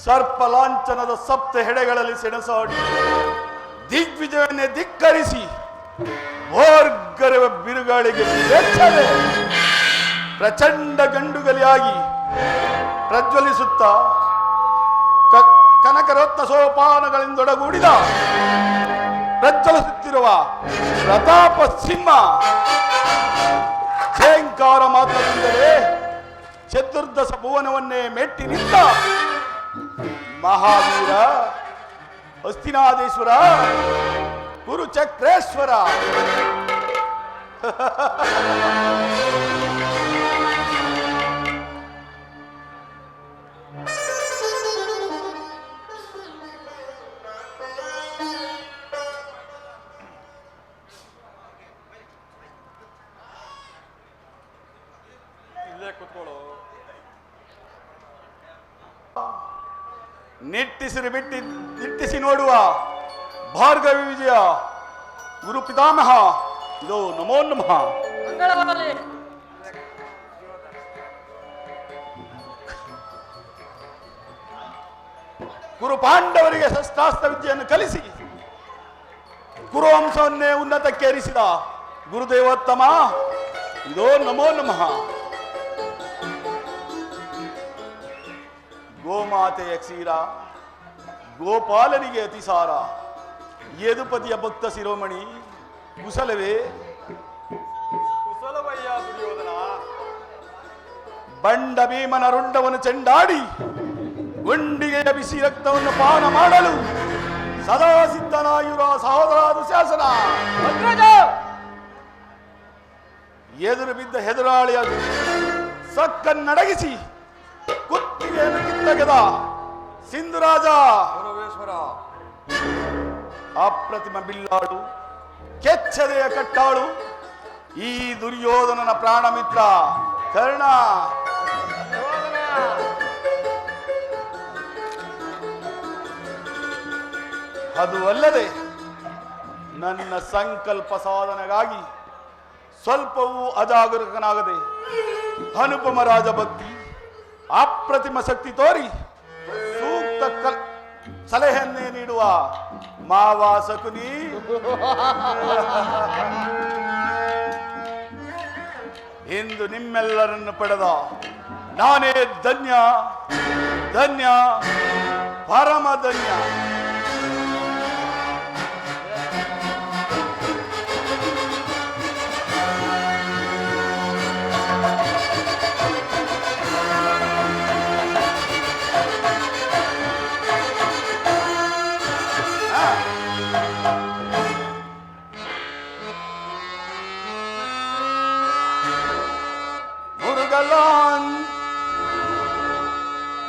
ಸರ್ಪ ಲಾಂಛನದ ಸಪ್ತ ಹೆಡೆಗಳಲ್ಲಿ ಸೆಣಸಾಡಿ ದಿಗ್ವಿಜಯವನ್ನೇ ಧಿಕ್ಕರಿಸಿ ಭೋರ್ಗರೆವ ಬಿರುಗಾಳಿಗೆ ಬೆಚ್ಚದೆ ಪ್ರಚಂಡ ಗಂಡುಗಲಿಯಾಗಿ ಪ್ರಜ್ವಲಿಸುತ್ತ ಕನಕರತ್ನ ಸೋಪಾನಗಳಿಂದೊಡಗೂಡಿದ ಪ್ರಜ್ವಲಿಸುತ್ತಿರುವ ಪ್ರತಾಪ ಸಿಂಹ ಝೇಂಕಾರ ಮಾತ್ರದಿಂದಲೇ ಚತುರ್ದಶ ಭುವನವನ್ನೇ ಮೆಟ್ಟಿ ನಿಂತ ಮಹಾವೀರ ಹಸ್ತಿನಾದೇಶ್ವರ ಕುರುಚಕ್ರೇಶ್ವರ. ಇಲ್ಲೇ ಕೂತ್ಕೊಳ್ಳೋ. ನಿಟ್ಟಿಸಿ ನೋಡುವ ಭಾರ್ಗವಿ ವಿಜಯ ಗುರು ಪಿತಾಮಹ ಇದು ನಮೋ ನಮಃ. ಗುರು ಪಾಂಡವರಿಗೆ ಶಸ್ತ್ರಾಸ್ತ್ರ ವಿದ್ಯೆಯನ್ನು ಕಲಿಸಿ ಕುರುವಂಶವನ್ನೇ ಉನ್ನತಕ್ಕೇರಿಸಿದ ಗುರುದೇವೋತ್ತಮ ಇದೋ ನಮೋ ನಮಃ. ಗೋಮಾತೆಯ ಕ್ಷೀರ ಗೋಪಾಲನಿಗೆ ಅತಿಸಾರ. ಯದುಪತಿಯ ಭಕ್ತ ಶಿರೋಮಣಿ ಕುಶಲವೇ? ಕುಶಲವಯ್ಯ ದುರ್ಯೋಧನ. ಬಂಡ ಭೀಮನ ರುಂಡವನ್ನು ಚೆಂಡಾಡಿ ಗುಂಡಿಗೆಯ ಬಿಸಿ ರಕ್ತವನ್ನು ಪಾನ ಮಾಡಲು ಸದಾ ಸಿದ್ಧನಾಗಿರುವ ಸಹೋದರ ದುಶಾಸನ. ಎದುರು ಬಿದ್ದ ಹೆದರಾಳಿಯ ಸಕ್ಕನ್ನಡಗಿಸಿ ಕುತ್ತಿಗೆಯನ್ನು ಕಿತ್ತಗೆದ ಸಿಂಧುರಾಜ. ಅಪ್ರತಿಮ ಬಿಲ್ಲಾಳು ಕೆಚ್ಚದೆಯ ಕಟ್ಟಾಳು ಈ ದುರ್ಯೋಧನನ ಪ್ರಾಣ ಮಿತ್ರ ಕರ್ಣ. ಅದು ಅಲ್ಲದೆ ನನ್ನ ಸಂಕಲ್ಪ ಸಾಧನೆಗಾಗಿ ಸ್ವಲ್ಪವೂ ಅಜಾಗರೂಕನಾಗದೆ ಅನುಪಮ ರಾಜಭಕ್ತಿ ಅಪ್ರತಿಮ ಶಕ್ತಿ ತೋರಿ ಸೂಕ್ತ ಸಲಹೆಯನ್ನೇ ನೀಡುವ ಮಾವ ಶಕುನಿ. ಇಂದು ನಿಮ್ಮೆಲ್ಲರನ್ನು ಪಡೆದ ನಾನೇ ಧನ್ಯ ಧನ್ಯ ಪರಮ ಧನ್ಯ.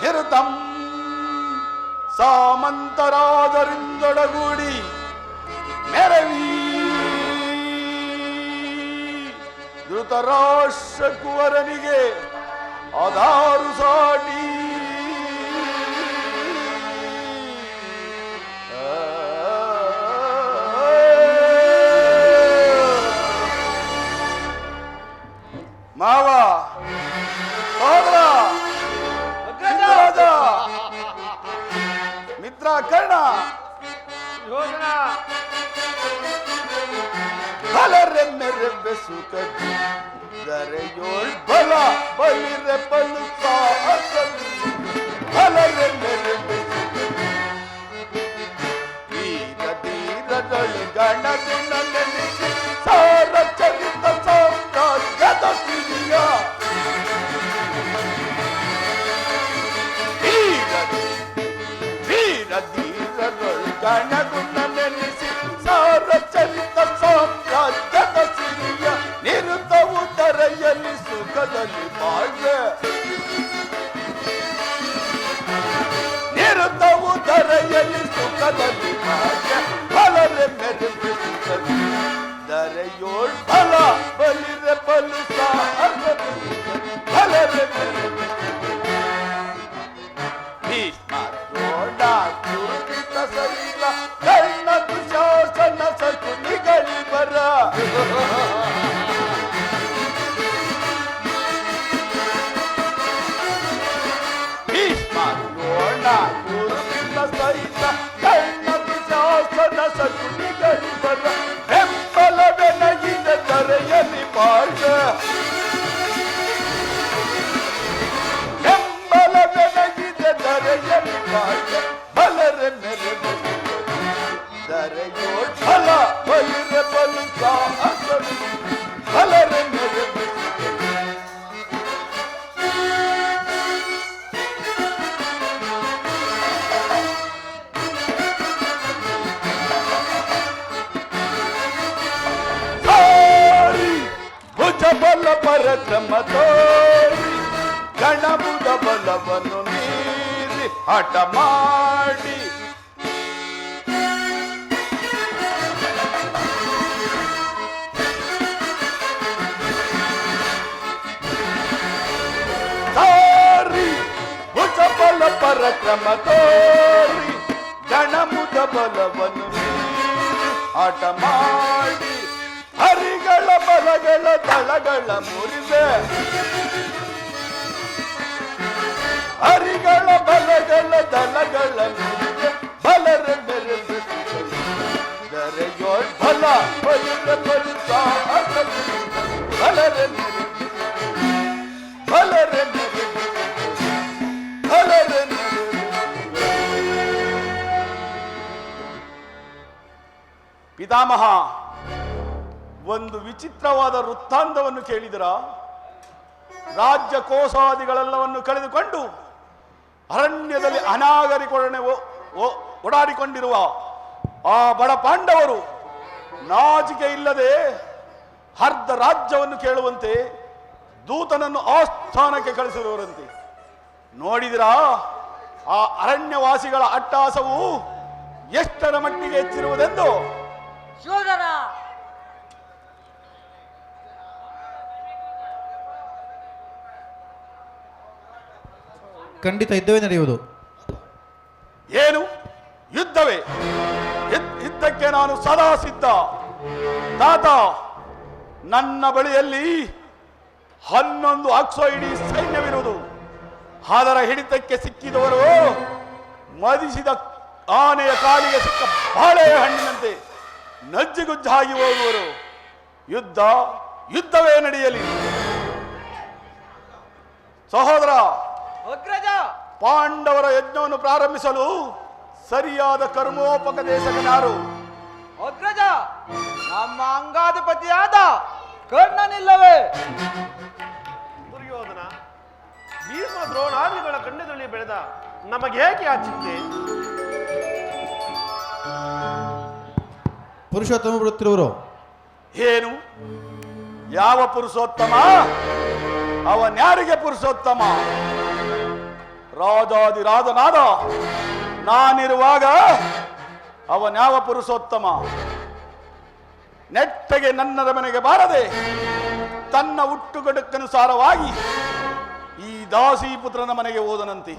ಹಿರುತಂ ಸಾಮಂತರಾಜರಿಂದೊಡಗೂಡಿ ಮೆರವಿ ಧೃತರಾಷ್ಟ್ರ ಕುವರನಿಗೆ ಆಧಾರು ಸಾಟಿ ಮಾವ ಮಿತ್ರ ಕರ್ಣ ಬಲರೆಮ್ಮೆರೆಬ್ಬೆ ಸುಖದಿ ದರೆಯೋಳ್ ಬಲ ಬಲಿರೆ ಬಲು ಬಲರೆಮ್ಮೆರೆಬ್ಬೆ ತೀರ ತೀರದಳು ಗಣಗುಣ ನೆನೆಸಿ ಸಾರ ಚರಿತ ಸಾಮ್ರಾಜ್ಯದ ಸಿರಿಯ ಗಣಗುಣ ನೆನೆಸಿ ಸಾರ ಚರಿತ ಸಾಮ್ರಾಜ್ಯದ ಸಿರಿಯ ನಿರುತವು ದರೆಯಲ್ಲಿ ಸುಖದಲ್ಲಿ ಬಾಳ್ವೆ ನಿರುತವು ದರೆಯಲ್ಲಿ ಸುಖದಲ್ಲಿ ಬಾಳ್ವೆ ಬಲರೆ ಮೆರೆದು ಸುಖದಿ ದರೆಯೋಳ್ ಬಲ ಬಲಿರೆ ಬಲು ಬಲರೆ ಮೆರೆದು ಭೀಷ್ಮ ದ್ರೋಣ ಕುರುಪಿತ ಸೈಲ ಕರ್ಣ ದುಶಾಸನ ಶಕುನಿಗಳಿಬರ ಭೀಷ್ಮ ದ್ರೋಣ ಬಲರೆ ಮೆರೆ ದರೆಯೋಳ್ ಫಲ ಬಲಿರೆ ಬಲಿಕ ಬಲರೆ ಮೆರೆ ಬಲ ಪರಕ್ರಮ ತೋರಿ ಗಣಬುದ ಬಲವನ್ನು ಮೀರಿ ಹಠ ಮಾಡಿ ಸಾರಿ ಭುಜ ಬಲ ಪರಕ್ರಮ ತೋರಿ ಗಣಬುದ ಬಲವನ್ನು ಮೀರಿ ಹಠ ಮಾಡಿ ಹರಿಗಳ ಬಲಗಳ ದಳಗಳ ಮುರಿದೆ ಹರಿಗಳ ಬಲಗಳ ದಳಗಳ ಮುರಿದೆ ಬಲರ ಬೆರೆದು ದರೆಯೋಳ್ ಬಲ ಬಲಿರ ಬಲಿಕ ಬಲರ ಬಲರ ಬಲರ ಪಿತಾಮಹ ಒಂದು ವಿಚಿತ್ರವಾದ ವೃತ್ತಾಂತವನ್ನು ಕೇಳಿದರ ರಾಜ್ಯ ಕೋಶಾದಿಗಳೆಲ್ಲವನ್ನು ಕಳೆದುಕೊಂಡು ಅರಣ್ಯದಲ್ಲಿ ಅನಾಗರಿಕೊಡನೆ ಓಡಾಡಿಕೊಂಡಿರುವ ಆ ಬಡ ಪಾಂಡವರು ನಾಚಿಕೆ ಇಲ್ಲದೆ ಅರ್ಧ ರಾಜ್ಯವನ್ನು ಕೇಳುವಂತೆ ದೂತನನ್ನು ಆಸ್ಥಾನಕ್ಕೆ ಕಳಿಸಿರುವರಂತೆ. ನೋಡಿದಿರಾ ಆ ಅರಣ್ಯವಾಸಿಗಳ ಅಟ್ಟಹಾಸವು ಎಷ್ಟರ ಮಟ್ಟಿಗೆ ಹೆಚ್ಚಿರುವುದೆಂದು. ಖಂಡಿತ ಯುದ್ಧವೇ ನಡೆಯುವುದು. ಏನು ಯುದ್ಧವೇ? ಯುದ್ಧಕ್ಕೆ ನಾನು ಸದಾ ಸಿದ್ಧ ತಾತ. ನನ್ನ ಬಳಿಯಲ್ಲಿ 11 ಅಕ್ಸೋಯಿಡಿ ಸೈನ್ಯವಿರುವುದು. ಅದರ ಹಿಡಿತಕ್ಕೆ ಸಿಕ್ಕಿದವರು ಮದಿಸಿದ ಆನೆಯ ಕಾಲಿಗೆ ಸಿಕ್ಕ ಬಾಳೆಯ ಹಣ್ಣಿನಂತೆ ನಜ್ಜಿಗುಜ್ಜಾಗಿ ಹೋಗುವರು. ಯುದ್ಧವೇ ನಡೆಯಲಿ. ಸಹೋದರ, ಪಾಂಡವರ ಯಜ್ಞವನ್ನು ಪ್ರಾರಂಭಿಸಲು ಸರಿಯಾದ ಕರ್ಮೋಪದೇಶಕನಾರು? ಅಗ್ರಜ, ನಮ್ಮ ಅಂಗಾಧಿಪತಿಯಾದ ಕರ್ಣನಿಲ್ಲವೇ? ದುರ್ಯೋಧನ, ಭೀಮ ದ್ರೋಣಾದಿಗಳ ಕಂಡದಲ್ಲಿ ಬೆಳೆದ ನಮಗೆ ಏಕೆ ಆ ಚಿಂತೆ? ಪುರುಷೋತ್ತಮ ಬರುತ್ತಿರುವರು. ಏನು? ಯಾವ ಪುರುಷೋತ್ತಮ? ಅವನ್ಯಾರಿಗೆ ಪುರುಷೋತ್ತಮ? ರಾಜಾದಿರಾಜನಾದ ನಾನಿರುವಾಗ ಅವನ್ಯಾವ ಪುರುಷೋತ್ತಮ? ನೆಟ್ಟಗೆ ನನ್ನರ ಮನೆಗೆ ಬಾರದೆ ತನ್ನ ಹುಟ್ಟುಗಡಕ್ಕನುಸಾರವಾಗಿ ಈ ದಾಸಿಪುತ್ರನ ಮನೆಗೆ ಹೋದನಂತೆ.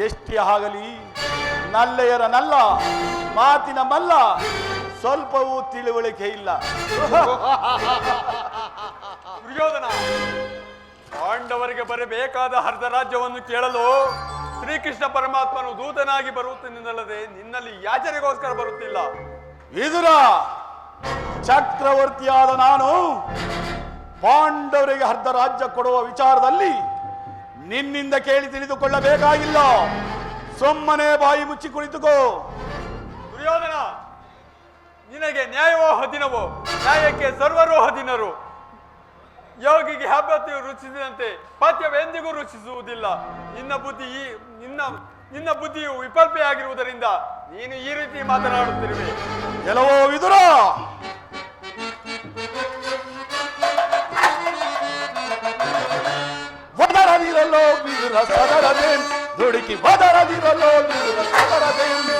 ಎಷ್ಟೇ ಆಗಲಿ ನಲ್ಲೆಯರ ನಲ್ಲ, ಮಾತಿನ ಮಲ್ಲ, ಸ್ವಲ್ಪವೂ ತಿಳುವಳಿಕೆ ಇಲ್ಲ. ದುರ್ಯೋಧನ, ಪಾಂಡವರಿಗೆ ಬರಬೇಕಾದ ಅರ್ಧ ರಾಜ್ಯವನ್ನು ಕೇಳಲು ಶ್ರೀಕೃಷ್ಣ ಪರಮಾತ್ಮನು ದೂತನಾಗಿ ಬರುತ್ತಾನೆಂದಲ್ಲದೆ ನಿನ್ನಲ್ಲಿ ಯಾಚನೆಗೋಸ್ಕರ ಬರುತ್ತಿಲ್ಲ. ವಿದುರ, ಚಕ್ರವರ್ತಿಯಾದ ನಾನು ಪಾಂಡವರಿಗೆ ಅರ್ಧ ರಾಜ್ಯ ಕೊಡುವ ವಿಚಾರದಲ್ಲಿ ನಿನ್ನಿಂದ ಕೇಳಿ ತಿಳಿದುಕೊಳ್ಳಬೇಕಾಗಿಲ್ಲ. ಸುಮ್ಮನೆ ಬಾಯಿ ಮುಚ್ಚಿ ಕುಳಿತುಕೋ. ದುರ್ಯೋಧನ, ನಿನಗೆ ನ್ಯಾಯವೋ ಹದಿನವೋ, ನ್ಯಾಯಕ್ಕೆ ಸರ್ವರೂ ಹದಿನರು. ಯೋಗಿಗೆ ಹಬ್ಬತೆಯು ರುಚಿಸಿದಂತೆ ಪಥ್ಯವೆಂದಿಗೂ ರುಚಿಸುವುದಿಲ್ಲ. ನಿನ್ನ ಬುದ್ಧಿಯು ವಿಫಲ್ಪೆಯಾಗಿರುವುದರಿಂದ ನೀನು ಈ ರೀತಿ ಮಾತನಾಡುತ್ತಿರುವೆ. ಎಲ್ಲವೋ ವಿದುರ, ವದರದಿರಲೋ ವಿದುರ ಸದರದೇನ್, ದುಡುಕಿ ವದರದಿರಲೋ ವಿದುರ ಸದರದೇನ್.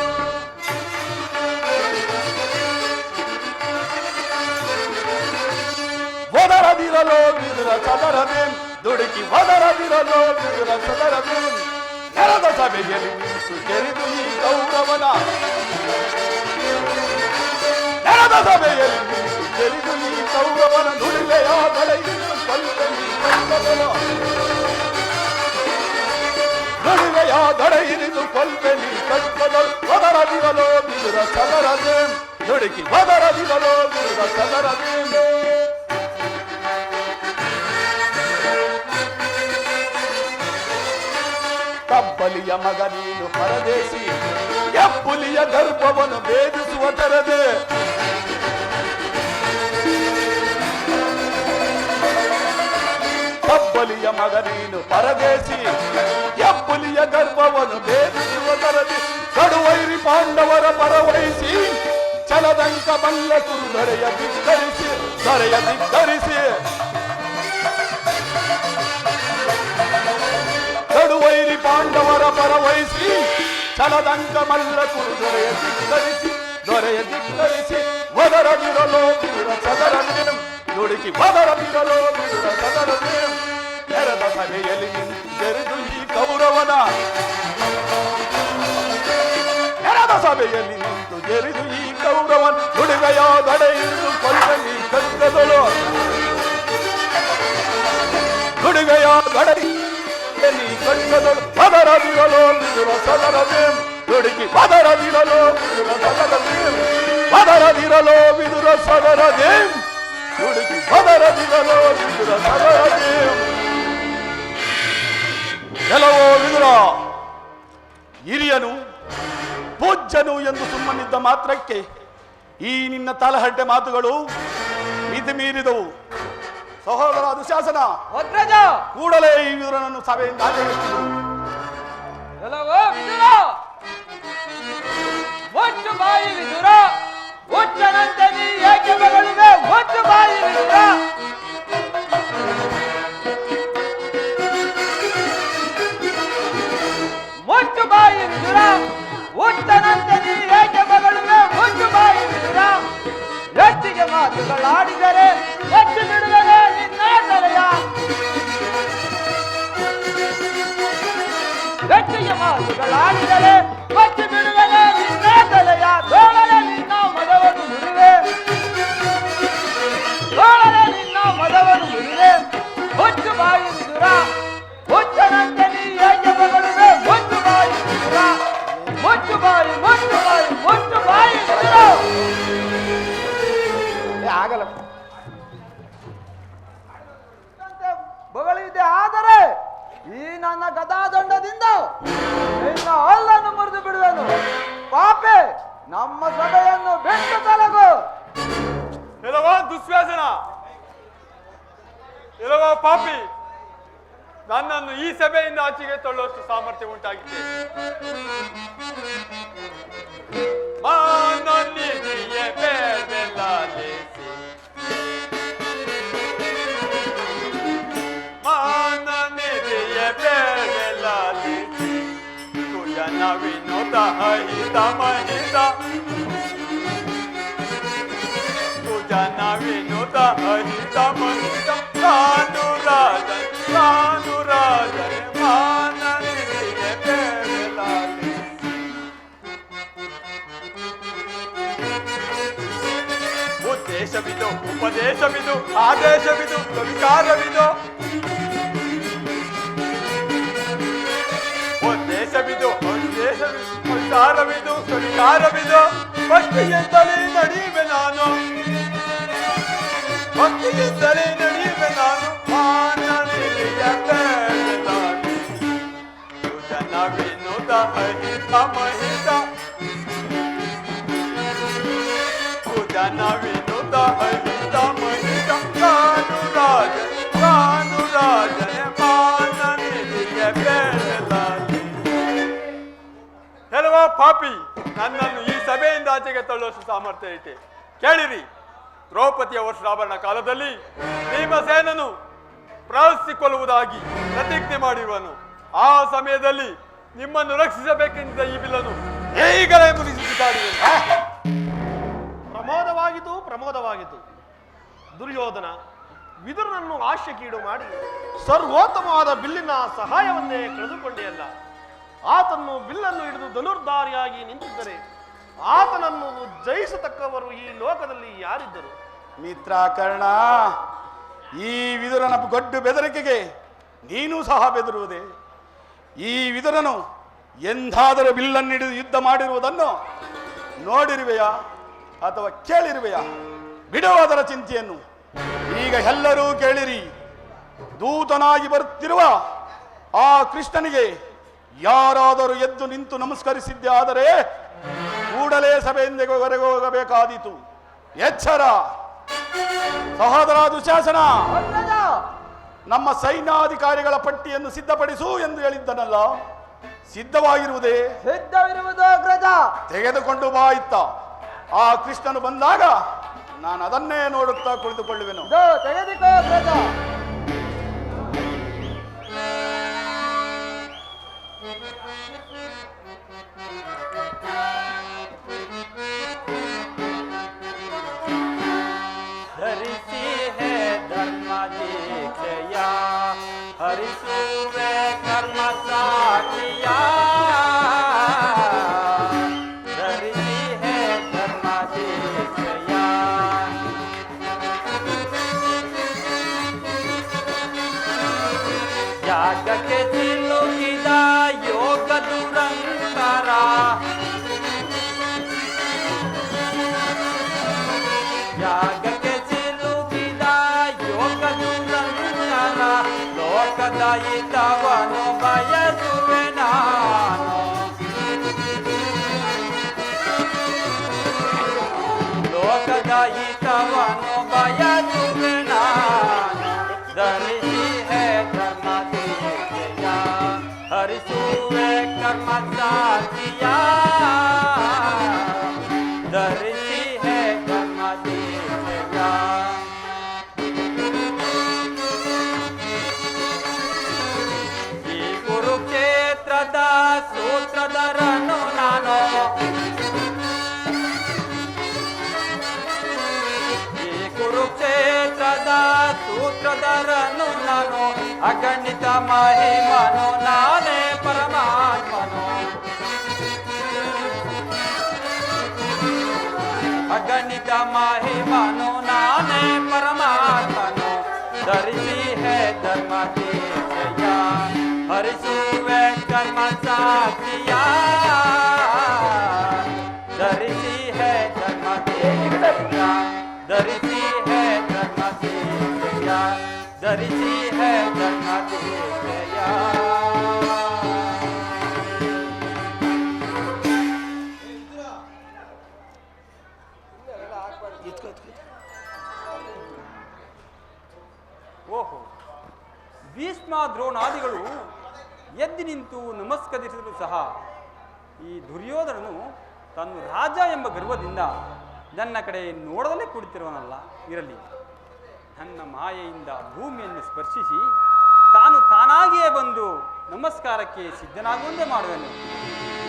ವದರದಿರಲೋ ವಿದುರ ಸದರದೇನ್, ದುಡುಕಿ ವದರದಿರಲೋ ವಿದುರ ಸದರದೇನ್. ನೆರೆದ ಸಭೆಯಲ್ಲಿ ನಿಂತು ಕೆರೆದು ಈ ಗೌರವನ, ನೆರೆದ ಸಭೆಯಲ್ಲಿ ನಿಂತು ಕೆರೆದು ಈ ಗೌರವನ ನುಡಿಲೆಯ ಬಳೆಯನ್ನು ಕಲ್ಪನೆ ನುಡಿಲೆಯ ದಡೆಯಿರಿದು ಕೊಲ್ಪೆನಿ ಕಟ್ಟದಲ್. ವದರದಿರಲೋ ವಿದುರ ಸದರದೇನ್, ದುಡುಕಿ ವದರದಿರಲೋ ವಿದುರ ಸದರದೇನ್. ಕಬ್ಬಲಿಯ ಮಗ ನೀನು ಪರದೇಶಿ, ಎಬ್ಬುಲಿಯ ಗರ್ಭವನ್ನು ಭೇದಿಸುವ ತರದೆ. ಕಬ್ಬಲಿಯ ಮಗ ನೀನು ಪರದೇಶಿ, ಎಬ್ಬುಲಿಯ ಗರ್ಭವನ್ನು ಭೇದಿಸುವ ತರದೆ. ಕಡುವೈರಿ ಪಾಂಡವರ ಪರವಹಿಸಿ ಛಲದಂಕ ಬಲ್ಲ ಕುರು ದೊರೆಯ ಧಿಕ್ಕರಿಸಿ ಕಡುವೈರಿ ಪಾಂಡವರ ಪರವಹಿಸಿ ಛಲದಂಕ ಮಲ್ಲ ಕುರು ದೊರೆಯ ಧಿಕ್ಕರಿಸಿ ವದರದಿರಲೋ ವಿದುರ ಸದರದೇಂ ನುಡುಕಿ ವದರದಿರಲೋ ವಿದುರ ಸದರದೇಂ. ನೆರೆದ ಸಭೆಯಲ್ಲಿ ನಿಂತು ಜರಿದು ಈ ಕೌರವನ, ನೆರೆದ ಸಭೆಯಲ್ಲಿ ನಿಂತು ಜರಿದು ಈ ಕೌರವನ್ ನುಡಿವೆಯ ದಡೆಯಿರುವುದು ಕೊಲ್ವನಿ ಕಗ್ಗದಳು. ನುಡಿವೆಯ ದಡೆ ಕಗ್ಗದಳು ವದರದಿರಲೋ ವಿದುರ ಸದರದೇಂ ನುಡುಕಿ ವದರದಿರಲೋ ವಿದುರ ಸದರದೇಂ. ವದರದಿರಲೋ ವಿದುರ ಸದರದೇಂ ನುಡುಕಿ ವದರದಿರಲೋ ವಿದುರ ಸದರದೇಂ. ಕೆಲವೋ ವಿದುರ, ಹಿರಿಯನು ಪೂಜ್ಯನು ಎಂದು ಸುಮ್ಮನಿದ್ದ ಮಾತ್ರಕ್ಕೆ ಈ ನಿನ್ನ ತಲಹಡ್ಡೆ ಮಾತುಗಳು ಮಿತಿ ಮೀರಿದವು. ಸಹೋದರ ದುಶಾಸನ, ಅಗ್ರಜ ಕೂಡಲೇ ಈ ವಿದುರನನ್ನು ಸಭೆಯಿಂದ ಆಚರಿಸಿದರು. ಎಲ್ಲವೋ ವಿದುರ, ಒಟ್ಟು ಬಾಯಿ ವಿದುರ, ಹುಚ್ಚನಂತೆ ನೀ ಏಕೆ ಬಗಳುವೆ? ಒಟ್ಟು ಬಾಯಿ ವಿದುರ, ಒಟ್ಟು ಬಾಯಿ ವಿದುರ, ಹುಚ್ಚನಂತೆ ನೀ ಏಕೆ ಬಗಳುವೆ? ಒಟ್ಟು ಬಾಯಿ ವಿದುರ, ಹೆಚ್ಚಿಗೆ ಮಾತುಗಳಾಡಿದರೆ ಹೆಚ್ಚು ಬಿಡುವನೆ ನಿನ್ನ ತಲೆಯ. ಹೆಚ್ಚಿಗೆ ಮಾತುಗಳಾಡಿದರೆ ಹೆಚ್ಚು ಬಿಡುವನೆ ನಿನ್ನ ತಲೆಯ. ತೋಳಲೆ ನಿನ್ನ ಮದವನ್ನು ಮುರಿವೆ, ತೋಳಲೆ ನಿನ್ನ ಮದವನ್ನು ಮುರಿವೆ. ಹುಚ್ಚು ಬಾಯಿ ವಿದುರ, ಹುಚ್ಚನಂತೆ ನೀ ಏಕೆ ಬಗಳುವೆ? ಹುಚ್ಚು ಬಾಯಿ ವಿದುರ, ಹುಚ್ಚು ಬಾಯಿ ವಿದುರ. ಆಗಲ್ಲ ಬಗಳಿದೆ, ಆದರೆ ಈ ನನ್ನ ಗದಾದಂಡದಿಂದ ನಿನ್ನ ಹಲ್ಲನ್ನು ಮುರಿದು ಬಿಡುವೆನು. ಪಾಪೆ, ನಮ್ಮ ಸಭೆಯನ್ನು ಬಿಟ್ಟು ತೊಲಗು. ಎಲ್ಲವ ದುಶ್ವಾಸನ, ಎಲ್ಲವ ಪಾಪಿ, ನನ್ನನ್ನು ಈ ಸಭೆಯಿಂದ ಆಚೆಗೆ ತಳ್ಳುವಷ್ಟು ಸಾಮರ್ಥ್ಯ ಉಂಟಾಗಿದೆ. ವಿನೋದ ಅಹಿತ ಮಹಿತ ತುಜನ ವಿನೋದ ಅಹಿತ ಮಹಿತ ರಾನುರಾಜನ್ ಮಾನನಿಗೆ ಬೇಡಲಾಲೆ. ಉದ್ದೇಶವಿದು, ಉಪದೇಶವಿದು, ಆದೇಶವಿದು, ಸ್ವೀಕಾರವಿದು. ಉದ್ದೇಶವಿದು, ಸಂಸಾರವಿದು, ಸ್ವೀಕಾರವಿದು. ಭಕ್ತಿಯಿಂದಲೇ ನಡೆಯುವೆ ನಾನು, ಭಕ್ತಿಯಿಂದಲೇ ನಡೆಯುವೆ ನಾನು. ಜನ ವಿನೋದ ಅಹಿತ ಮಹಿತ, ಜನ ವಿನೋದ ಅಹಿತ ಮಹಿತ. ರಾನುರಾಜನೆ ಮಾನನಿಗೆ ಬೇಡಲಾಲೆ. ಕೆಲವ ಪಾಪಿ, ನನ್ನನ್ನು ಈ ಸಭೆಯಿಂದ ಆಚೆಗೆ ತಳ್ಳುವಷ್ಟು ಸಾಮರ್ಥ್ಯ ಐತೆ. ಕೇಳಿರಿ, ದ್ರೌಪದಿಯ ವರ್ಷಾಭರಣ ಕಾಲದಲ್ಲಿ ಭೀಮಸೇನನು ಪ್ರವಹಿಸಿಕೊಳ್ಳುವುದಾಗಿ ಪ್ರತಿಜ್ಞೆ ಮಾಡಿರುವನು. ಆ ಸಮಯದಲ್ಲಿ ನಿಮ್ಮನ್ನು ರಕ್ಷಿಸಬೇಕೆಂದ ಈ ಬಿಲ್ಲನ್ನು ಈಗಲೇ ಮುಗಿಸಿದ್ದಾಡಿರುವನು. ಪ್ರಮೋದವಾಗಿತು. ದುರ್ಯೋಧನ ವಿದುರನನ್ನು ಆಶೆಗೀಡು ಮಾಡಿ ಸರ್ವೋತ್ತಮವಾದ ಬಿಲ್ಲಿನ ಸಹಾಯವನ್ನೇ ಕಳೆದುಕೊಂಡೆಯಲ್ಲ. ಆತನು ಬಿಲ್ಲನ್ನು ಹಿಡಿದು ಧನುರ್ಧಾರಿಯಾಗಿ ನಿಂತಿದ್ದರೆ ಆತನನ್ನು ಜಯಿಸತಕ್ಕವರು ಈ ಲೋಕದಲ್ಲಿ ಯಾರಿದ್ದರು? ಮಿತ್ರ ಕರ್ಣ, ಈ ವಿದುರನ ಗೊಡ್ಡು ಬೆದರಿಕೆಗೆ ನೀನು ಸಹ ಬೆದರುವುದೇ? ಈ ವಿದುರನು ಎಂದಾದರೂ ಬಿಲ್ಲನ್ನು ಹಿಡಿದು ಯುದ್ಧ ಮಾಡಿರುವುದನ್ನು ನೋಡಿರುವೆಯಾ ಅಥವಾ ಕೇಳಿರುವೆಯಾ? ಬಿಡುವುದರ ಚಿಂತೆಯನ್ನು ಈಗ ಎಲ್ಲರೂ ಕೇಳಿರಿ. ದೂತನಾಗಿ ಬರುತ್ತಿರುವ ಆ ಕೃಷ್ಣನಿಗೆ ಯಾರಾದರೂ ಎದ್ದು ನಿಂತು ನಮಸ್ಕರಿಸಿದ್ದೆ ಆದರೆ ಕೂಡಲೇ ಸಭೆಯಿಂದ ಹೊರಗೆ ಹೋಗಬೇಕಾದೀತು. ಎಚ್ಚರ! ಸಹೋದರ ದುಶಾಸನ, ಅಗ್ರಜ, ನಮ್ಮ ಸೈನ್ಯಾಧಿಕಾರಿಗಳ ಪಟ್ಟಿಯನ್ನು ಸಿದ್ಧಪಡಿಸು ಎಂದು ಹೇಳಿದ್ದನಲ್ಲ, ಸಿದ್ಧವಾಗಿರುವುದೇ? ಸಿದ್ಧವಿರುವುದು ಅಗ್ರಜ. ತೆಗೆದುಕೊಂಡು ಬಾ ಇತ್ತ. ಆ ಕೃಷ್ಣನು ಬಂದಾಗ ನಾನು ಅದನ್ನೇ ನೋಡುತ್ತಾ ಕುಳಿತುಕೊಳ್ಳುವೆನು. ಇದು ತೆಗೆದುಕೋ ಅಗ್ರಜ. ಧರಿಸಿ ಹೇ ಧರ್ಮ ದೀಕ್ಷೆಯ ಹರಿಸುವೆ ಕರ್ಮ ಸಾಕ್ಷಿಯ ಧರಿಸಿ ಹೇ ಧರ್ಮ ದೀಕ್ಷೆಯ ಯಾಗಕ್ಕೆ ಸಿಲುಕಿದ ಯೋಗ ದುರಂತರ ಯಾಗಕ್ಕೆ ಸಿಲುಕಿದ ಯೋಗ ದುರಂತರ ಲೋಕದ ಹಿತವನು ಬಯಸುವೆ ನಾನು ಲೋಕದ ಹಿತವನು ಬಯಸುವೆ ನಾನು ಧರಿಸಿ ಹೇ ಧರ್ಮ ದೀಕ್ಷೆಯ ಹರಿಸುವೆ ಕರ್ಮ ಸಾಕ್ಷಿಯ ಧರಿಸಿ ಹೇ ಧರ್ಮ ದೀಕ್ಷೆಯ ಈ ಕುರುಕ್ಷೇತ್ರದ ಸೂತ್ರಧರನು ನಾನು ಈ ಕುರುಕ್ಷೇತ್ರದ ಸೂತ್ರಧರನು ನಾನು ಅಗಣಿತ ಮಹಿಮನು ನಾನೇ ಪರಮಾತ್ಮನು ಅಗಣಿತ ಮಹಿಮನು ನಾನೇ ಪರಮಾತ್ಮನು ಧರಿಸಿ ಹೇ ಧರ್ಮ ದೀಕ್ಷೆಯ ಹರಿಸುವೆ ಕರ್ಮ ಸಾಕ್ಷಿಯ ಧರಿಸಿ ಹೇ ಧರ್ಮ ದೀಕ್ಷೆಯ ಧರಿಸಿ ಹೇ ಧರ್ಮ ದೀಕ್ಷೆಯ ಧರಿಸಿ ಹೇ ಧರ್ಮ ದೀಕ್ಷೆಯ ಓಹೋ, ಭೀಷ್ಮ ದ್ರೋಣಾದಿಗಳು ಎದ್ದು ನಿಂತು ನಮಸ್ಕರಿಸಿದರೂ ಸಹ ಈ ದುರ್ಯೋಧನನು ತಾನು ರಾಜ ಎಂಬ ಗರ್ವದಿಂದ ನನ್ನ ಕಡೆ ನೋಡದಲ್ಲೇ ಕುಳಿತಿರುವನಲ್ಲ. ಇರಲಿ, ನನ್ನ ಮಾಯೆಯಿಂದ ಭೂಮಿಯನ್ನು ಸ್ಪರ್ಶಿಸಿ ತಾನು ತಾನಾಗಿಯೇ ಬಂದು ನಮಸ್ಕಾರಕ್ಕೆ ಸಿದ್ಧನಾಗುವಂತೆ ಮಾಡುವೆನು.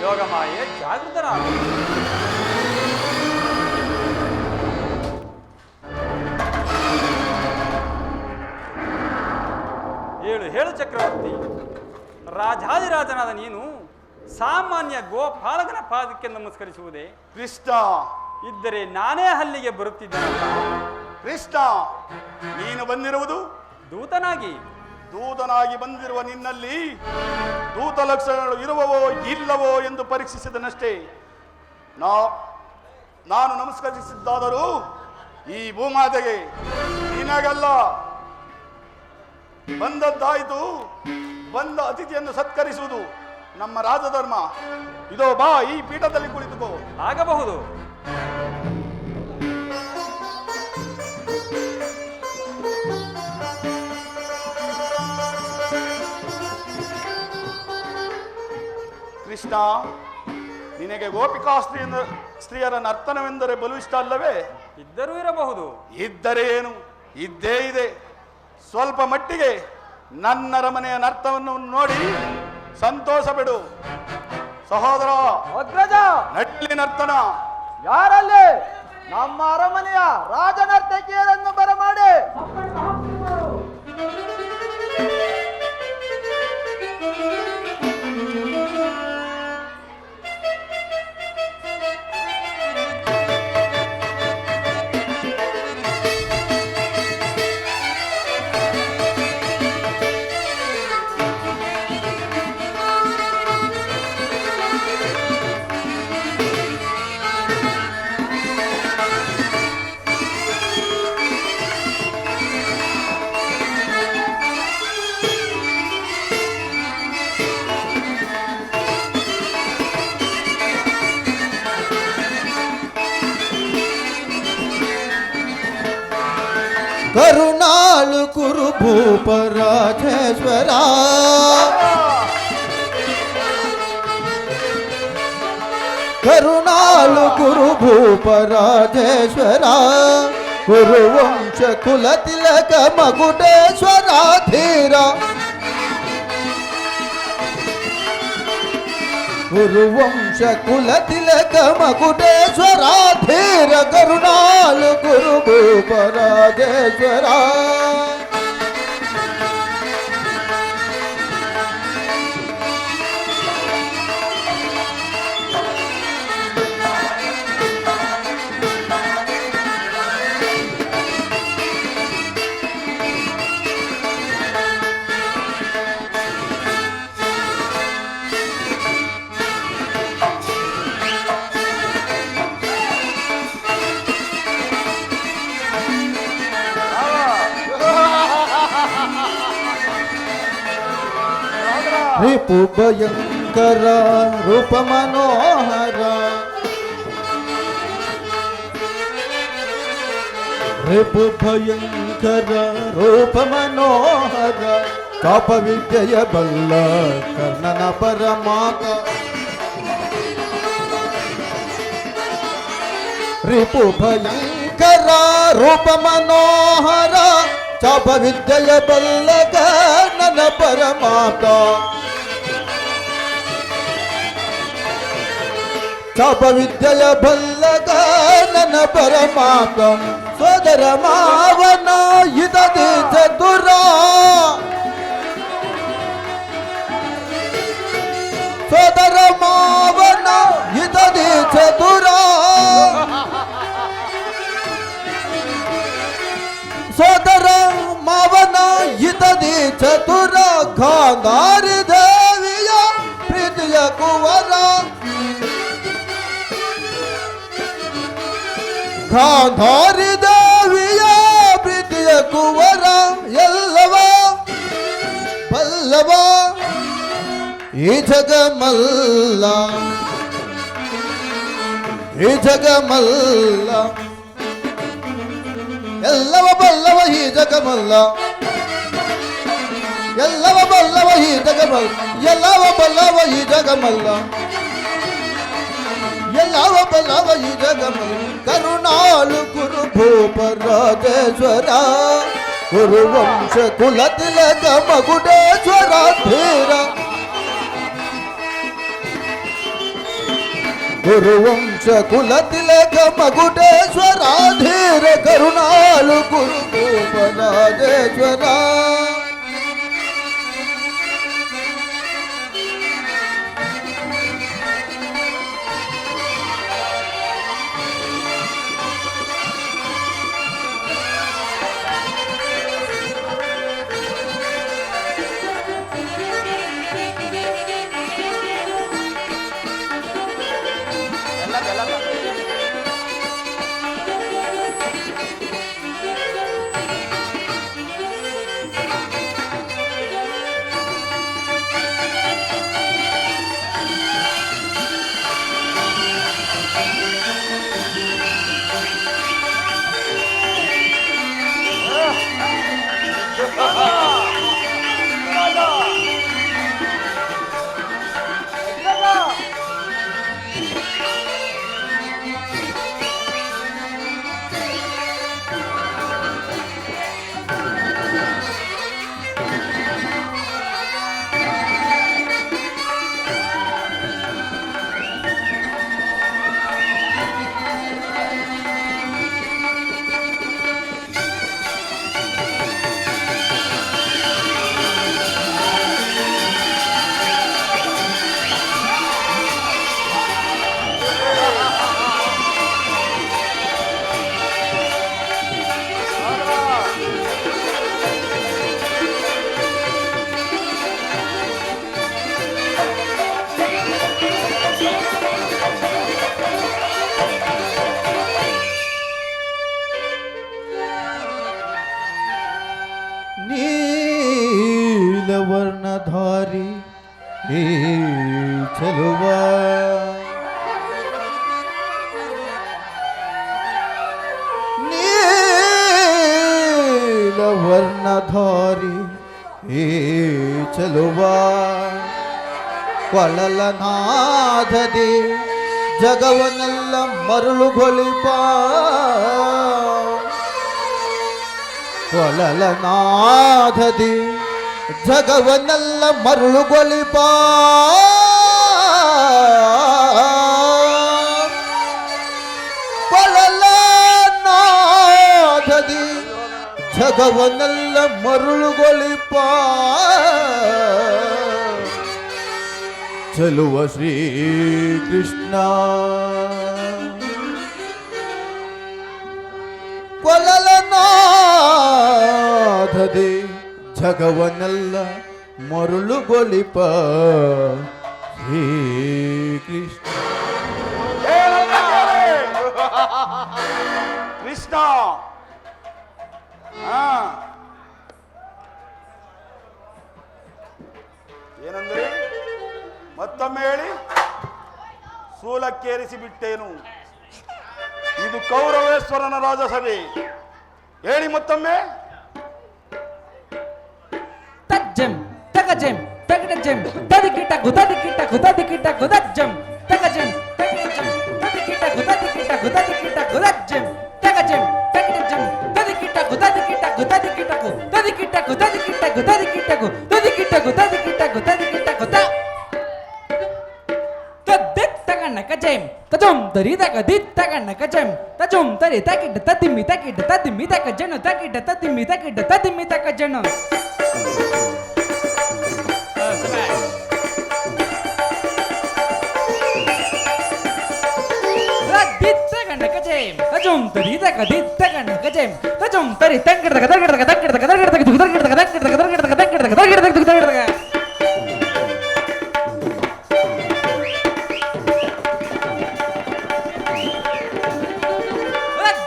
ಯೋಗ ಮಾಯೆ ಜಾಗೃತನಾಗು. ಹೇಳು ಚಕ್ರವರ್ತಿ, ರಾಜಾದಿರಾಜನಾದ ನೀನು ಸಾಮಾನ್ಯ ಗೋಪಾಲಕನ ಪಾದಕ್ಕೆ ನಮಸ್ಕರಿಸುವುದೇ? ಕೃಷ್ಣ ಇದ್ದರೆ ನಾನೇ ಅಲ್ಲಿಗೆ ಬರುತ್ತಿದ್ದೇನಲ್ಲ. ಕೃಷ್ಣ, ನೀನು ಬಂದಿರುವುದು ದೂತನಾಗಿ. ದೂತನಾಗಿ ಬಂದಿರುವ ನಿನ್ನಲ್ಲಿ ದೂತ ಲಕ್ಷಣಗಳು ಇರುವವೋ ಇಲ್ಲವೋ ಎಂದು ಪರೀಕ್ಷಿಸಿದನಷ್ಟೇ. ನಾನು ನಮಸ್ಕರಿಸಿದ್ದಾದರೂ ಈ ಭೂಮಾತೆಗೆ, ನಿನಗಲ್ಲ. ಬಂದದ್ದಾಯಿತು. ಬಂದ ಅತಿಥಿಯನ್ನು ಸತ್ಕರಿಸುವುದು ನಮ್ಮ ರಾಜಧರ್ಮ. ಇದೋ ಬಾ, ಈ ಪೀಠದಲ್ಲಿ ಕುಳಿತುಕೋ. ಆಗಬಹುದು. ಕೃಷ್ಣ, ನಿನಗೆ ಗೋಪಿಕಾ ಸ್ತ್ರೀಯರ ನರ್ತನವೆಂದರೆ ಬಲು ಇಷ್ಟ ಅಲ್ಲವೇ? ಇದ್ದರೂ ಇರಬಹುದು. ಇದ್ದರೆ ಏನು, ಇದ್ದೇ ಇದೆ. ಸ್ವಲ್ಪ ಮಟ್ಟಿಗೆ ನನ್ನ ಅರಮನೆಯ ನರ್ತನವನ್ನು ನೋಡಿ ಸಂತೋಷ ಬಿಡು. ಸಹೋದರ ಅಗ್ರಜ, ನಟ್ಲಿ ನರ್ತನ. ಯಾರಲ್ಲಿ? ನಮ್ಮ ಅರಮನೆಯ ರಾಜನರ್ತಕಿಯರನ್ನು ಬರಮಾಡಿ. ಭೂಪ ರಾಜೇಶ್ವರ ಕರುಣಾಳು ಗುರು ಭೂಪ ರಾಜೇಶ್ವರ ಗುರುವಂಶ ಕುಲ ತಿಲಕ ಮಗುಟೇಶ್ವರ ಧೀರ ಗುರುವಂಶ ಕುಲ ತಿಲಕ ಮಗುಟೇಶ್ವರ ಧೀರ ಕರುಣಾಳು ಗುರು ಭೂಪ ರಾಜೇಶ್ವರ ರಿಪು ಭಯಂಕರ ರೂಪ ಮನೋಹರ ರಿಪು ಭಯಂಕರ ರೂಪ ಮನೋಹರ ಕಾಪ ವಿದ್ಯೆಯ ಬಲ್ಲ ಕರ್ಣನ ಪರಮಾತ ರಿಪು ಭಯಂಕರ ರೂಪ ಮನೋಹರ ಚಾಪ ವಿದ್ಯೆಯ ಬಲ್ಲ ಕರ್ಣನ ಪರಮಾತ ಚಾಪ ವಿದ್ಯೆಯ ಬಲ್ಲಗ ನನ್ನ ಪರಮಾತ್ಮ ಸೋದರ ಮಾವನ ಇದದಿ ಚತುರ ಸೋದರ ಮಾವನ ಇದದಿ ಚತುರ ಸೋದರ ಮಾವನ ಇದದಿ ಚತುರ ಗಾಂಧಾರಿ ದೇವಿಯ ಪ್ರೀತಿಯ ಕುವರ ಗಾಂಧಾರಿ ದೇವಿಯ ಪ್ರೀತಿಯ ಕುವರ ಎಲ್ಲವ ಬಲ್ಲವ ಈ ಜಗಮಲ್ಲ ಈ ಜಗಮಲ್ಲ ಎಲ್ಲವ ಬಲ್ಲವ ಈ ಜಗಮಲ್ಲ ಎಲ್ಲವ ಬಲ್ಲವ ಈ ಜಗಮಲ್ಲ ಎಲ್ಲವ ಬಲ್ಲವ ಈ ಜಗಮಲ್ಲ ಎಲ್ಲವ ಬಲ್ಲವ ಈ ಜಗಮಲ್ಲ ಕರುಣಾಳು ಗುರು ಭೂಪ ರಾಜೇಶ್ವರ ಗುರುವಂಶ ಕುಲ ತಿಲಕ ಮಗುಡೇಶ್ವರ ಧೀರ ಗುರುವಂಶ ಕುಲ ತಿಲಕ ಮಗುಡೇಶ್ವರ ಧೀರ ಕರುಣಾಳು ಗುರು ಭೂಪ ರಾಜೇಶ್ವರ ನೀಲವರ್ಣಧಾರಿ ಈ ಚೆಲುವ ವರ್ಣಧಾರಿ ಈ ಚೆಲುವ ಕೊಳಲನಾದದಿ ಜಗವನ್ನೆಲ್ಲ ಮರುಳುಗೊಳಿಪ ಕೊಳಲನಾದದಿ ಜಗವನ್ನೆಲ್ಲ ಮರುಳುಗೊಳಿಪ ಕೊಳಲನಾದದಿ ಜಗವನ್ನೆಲ್ಲ ಮರುಳುಗೊಳಿಪ ಚಲುವ ಶ್ರೀ ಕೃಷ್ಣ ಕೊಳಲನಾದದಿ ಜಗವನ್ನೆಲ್ಲ ಮರುಳುಗೊಳಿಪ ಶ್ರೀ ಕೃಷ್ಣ. ಕೃಷ್ಣ ಹಾ ಏನಂದ್ರೆ ಮತ್ತೊಮ್ಮೆ ಹೇಳಿ. ಸೂಲಕ್ಕೇರಿಸಿ ಬಿಟ್ಟೇನು, ಇದು ಕೌರವೇಶ್ವರನ ರಾಜಸಭೆ. ಹೇಳಿ ಮತ್ತೊಮ್ಮೆ. ತಜ್ಜಂ ತಗಜಂ ತಗಡಜಂ ತದಿಕಿಟ ಗುದದಿಕಿಟ ಗುದದಿಕಿಟ ಗುದಜ್ಜಂ ತಗಜಂ ತಗಡಜಂ ತದಿಕಿಟ ಗುದದಿಕಿಟ ಗುದದಿಕಿಟ ಗುದಜ್ಜಂ ತಗಜಂ ತಗಡಜಂ ತದಿಕಿಟ ಗುದದಿಕಿಟ ಗುದದಿಕಿಟ ಗುದದಿಕಿಟ ಗುದದಿಕಿಟ ಗುದದಿಕಿಟ ಗುದದಿಕಿಟ ಗುದದಿಕಿಟ ಗುದದಿಕಿಟ ಗುದ ತದ್ದಿತ್ ತಗಣ್ಣ ಕಜಂ ತಜಂ ದರಿದ ಗದಿತ್ ತಗಣ್ಣ ಕಜಂ ತಜಂ ತರಿ ತಕಿಟ ತದಿಮ್ಮಿ ತಕಿಟ ತದಿಮ್ಮಿ ತಕಜನ ತಕಿಟ ತದಿಮ್ಮಿ ತಕಿಟ ತದಿಮ್ಮಿ ತಕಜನ ತಜಂ ತರಿ ತಕ ದಿತ್ತ ಗಣ್ಣ ಕಜಂ ತಜಂ ತರಿ ತಂಗಿಡ ತಕ ತಗಿಡ ತಕ ತಗಿಡ ತಕ ತಗಿಡ ತಕ ತಗಿಡ ತಕ ತಗಿಡ ತಕ ತಗಿಡ ತಕ ತಗಿಡ ತಕ ತಗಿಡ ತಕ ತಗಿಡ ತಕ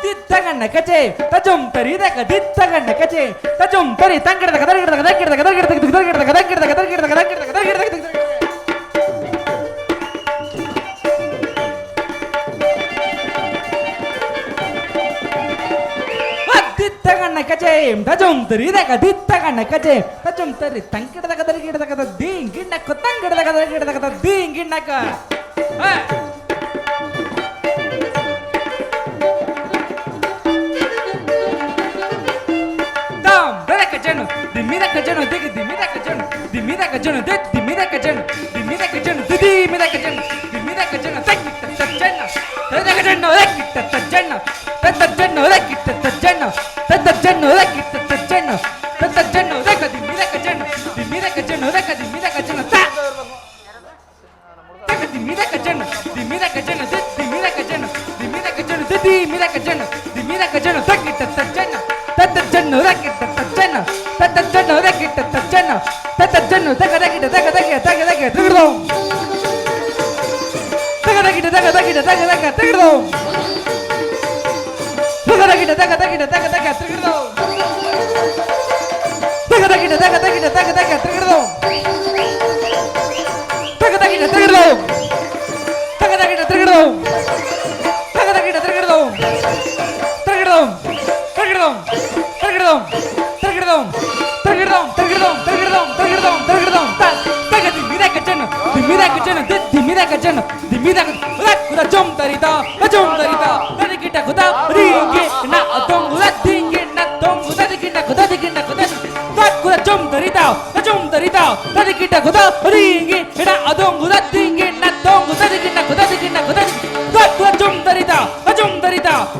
ದಿತ್ತ ಗಣ್ಣ ಕಜೆ ತಜಂ ತರಿ ತಕ ದಿತ್ತ ಗಣ್ಣ ಕಜೆ ತಜಂ ತರಿ ತಂಗಿಡ ತಕ ತಗಿಡ ತಕ ತಗಿಡ ತಕ ತಗಿಡ ತಕ ತಗಿಡ ತಕ ತಗಿಡ ತಕ ತಗಿಡ ತಕ ತಗಿಡ ತಕ ತಗಿಡ ತಕ ಕಜೇಂ ತಜಂ ತರಿ ದಕ ದಿತ್ತಗಣ್ಣ ಕಜೆ ತಜಂ ತರಿ ತಂಕಿಡ ದಕ ತರಿ ಗಿಡ ದಕ ದೀಂ ಗಿಣ್ಣಕ ತಂಗಿಡ ದಕ ತರಿ ಗಿಡ ದಕ ದೀಂ ಗಿಣ್ಣಕ ದಂ ದಕ ಜನು ದಿಮಿದ ಕಜನು ದಿಗ ದಿಮಿದ ಕಜನು ದಿಮಿದ ಕಜನು ದಿತ್ ದಿಮಿದ ಕಜನು ದಿಮಿದ ಕಜನು ದಿದಿ ಮಿದ ಕಜನು ದಿಮಿದ ಕಜನು ತಕ್ಕಿಟ ತಜ್ಜನ ತದಕ ಜನು ತಕ್ಕಿಟ ತಜ್ಜನ ತಜ್ಜನ ತಕ್ಕಿಟ ತಜ್ಜನ ತಜ್ಜನ ತಕ್ಕಿಟ ತಜ್ಜನ ತಜ್ಜನ ತಕ ದಿಮಿದ ಕಜನು ದಿಮಿದ ಕಜನು ತಕ ದಿಮಿದ ಕಜನು ತಕ ದಿಮಿದ ಕಜನು ದಿಮಿದ ಕಜನು ದಿತ್ ದಿಮಿದ ಕಜನು ದಿಮಿದ ಕಜನು ದಿದಿ ಮಿದ ಕಜನು ದಿಮಿದ ಕಜನು ತಕ್ಕಿಟ ತಜ್ಜನ ತಜ್ಜನ ತಕ್ಕಿಟ ತಜ್ಜನ ತಜ್ಜನ ತಕ್ಕಿಟ ತಜ್ಜನ ತಜ್ಜನ ತಕ ತಕ್ಕಿಟ ತಕ ತಕ ತಕ ತಕ ತಿರುಗೋ ತಕ ತಕ್ಕಿಟ ತಕ ತಕಿಟ ತಕ ತಕ ತಿರುಗೋ ತಕ ತಕಿಟ ತಕ ತಕಿಟ ತಕ ತಕ ತಿರುಗೋ ತಕ ತಕಿಟ ತಕ ತಕಿಟ ತಕ ತಕ ತಿರುಗೋ ತಕ ತಕಿಟ ತಿರುಗೋ ತಕ ತಕಿಟ ತಿರುಗೋ ತಕ ತಕಿಟ ತಿರುಗೋ ತಿರುಗೋ ತಿರುಗೋ ತಿರುಗೋ ತಿರುಗೋ ತಿರುಗೋ ತಿರುಗೋ ತಿರುಗೋ ತಿರುಗೋ ತಿರುಗೋ ತಕ ದಿಮಿದ ಕಜನ ದಿಮಿದ ಕಜನ ದಿಮಿದ ಕಜನ ದಿಮಿದ ಕುದ ಜಂ ತರಿತಾ ತದಿಕಿಟ ಕುದ ರಿಂಗೆ ನ ಅದೊಂಗು ದಿಂಗೆ ನ ದೊಂಗು ತದಿಕಿಟ ಕುದ ದಿಕಿಟ ಕುದ ಕುದ ಜಂ ತರಿತಾ ತದಿಕಿಟ ಕುದ ರಿಂಗೆ ನ ಅದೊಂಗು ದಿಂಗೆ ನ ದೊಂಗು ತದಿಕಿಟ ಕುದ ದಿಕಿಟ ಕುದ ಕುದ ಜಂ ತರಿತಾ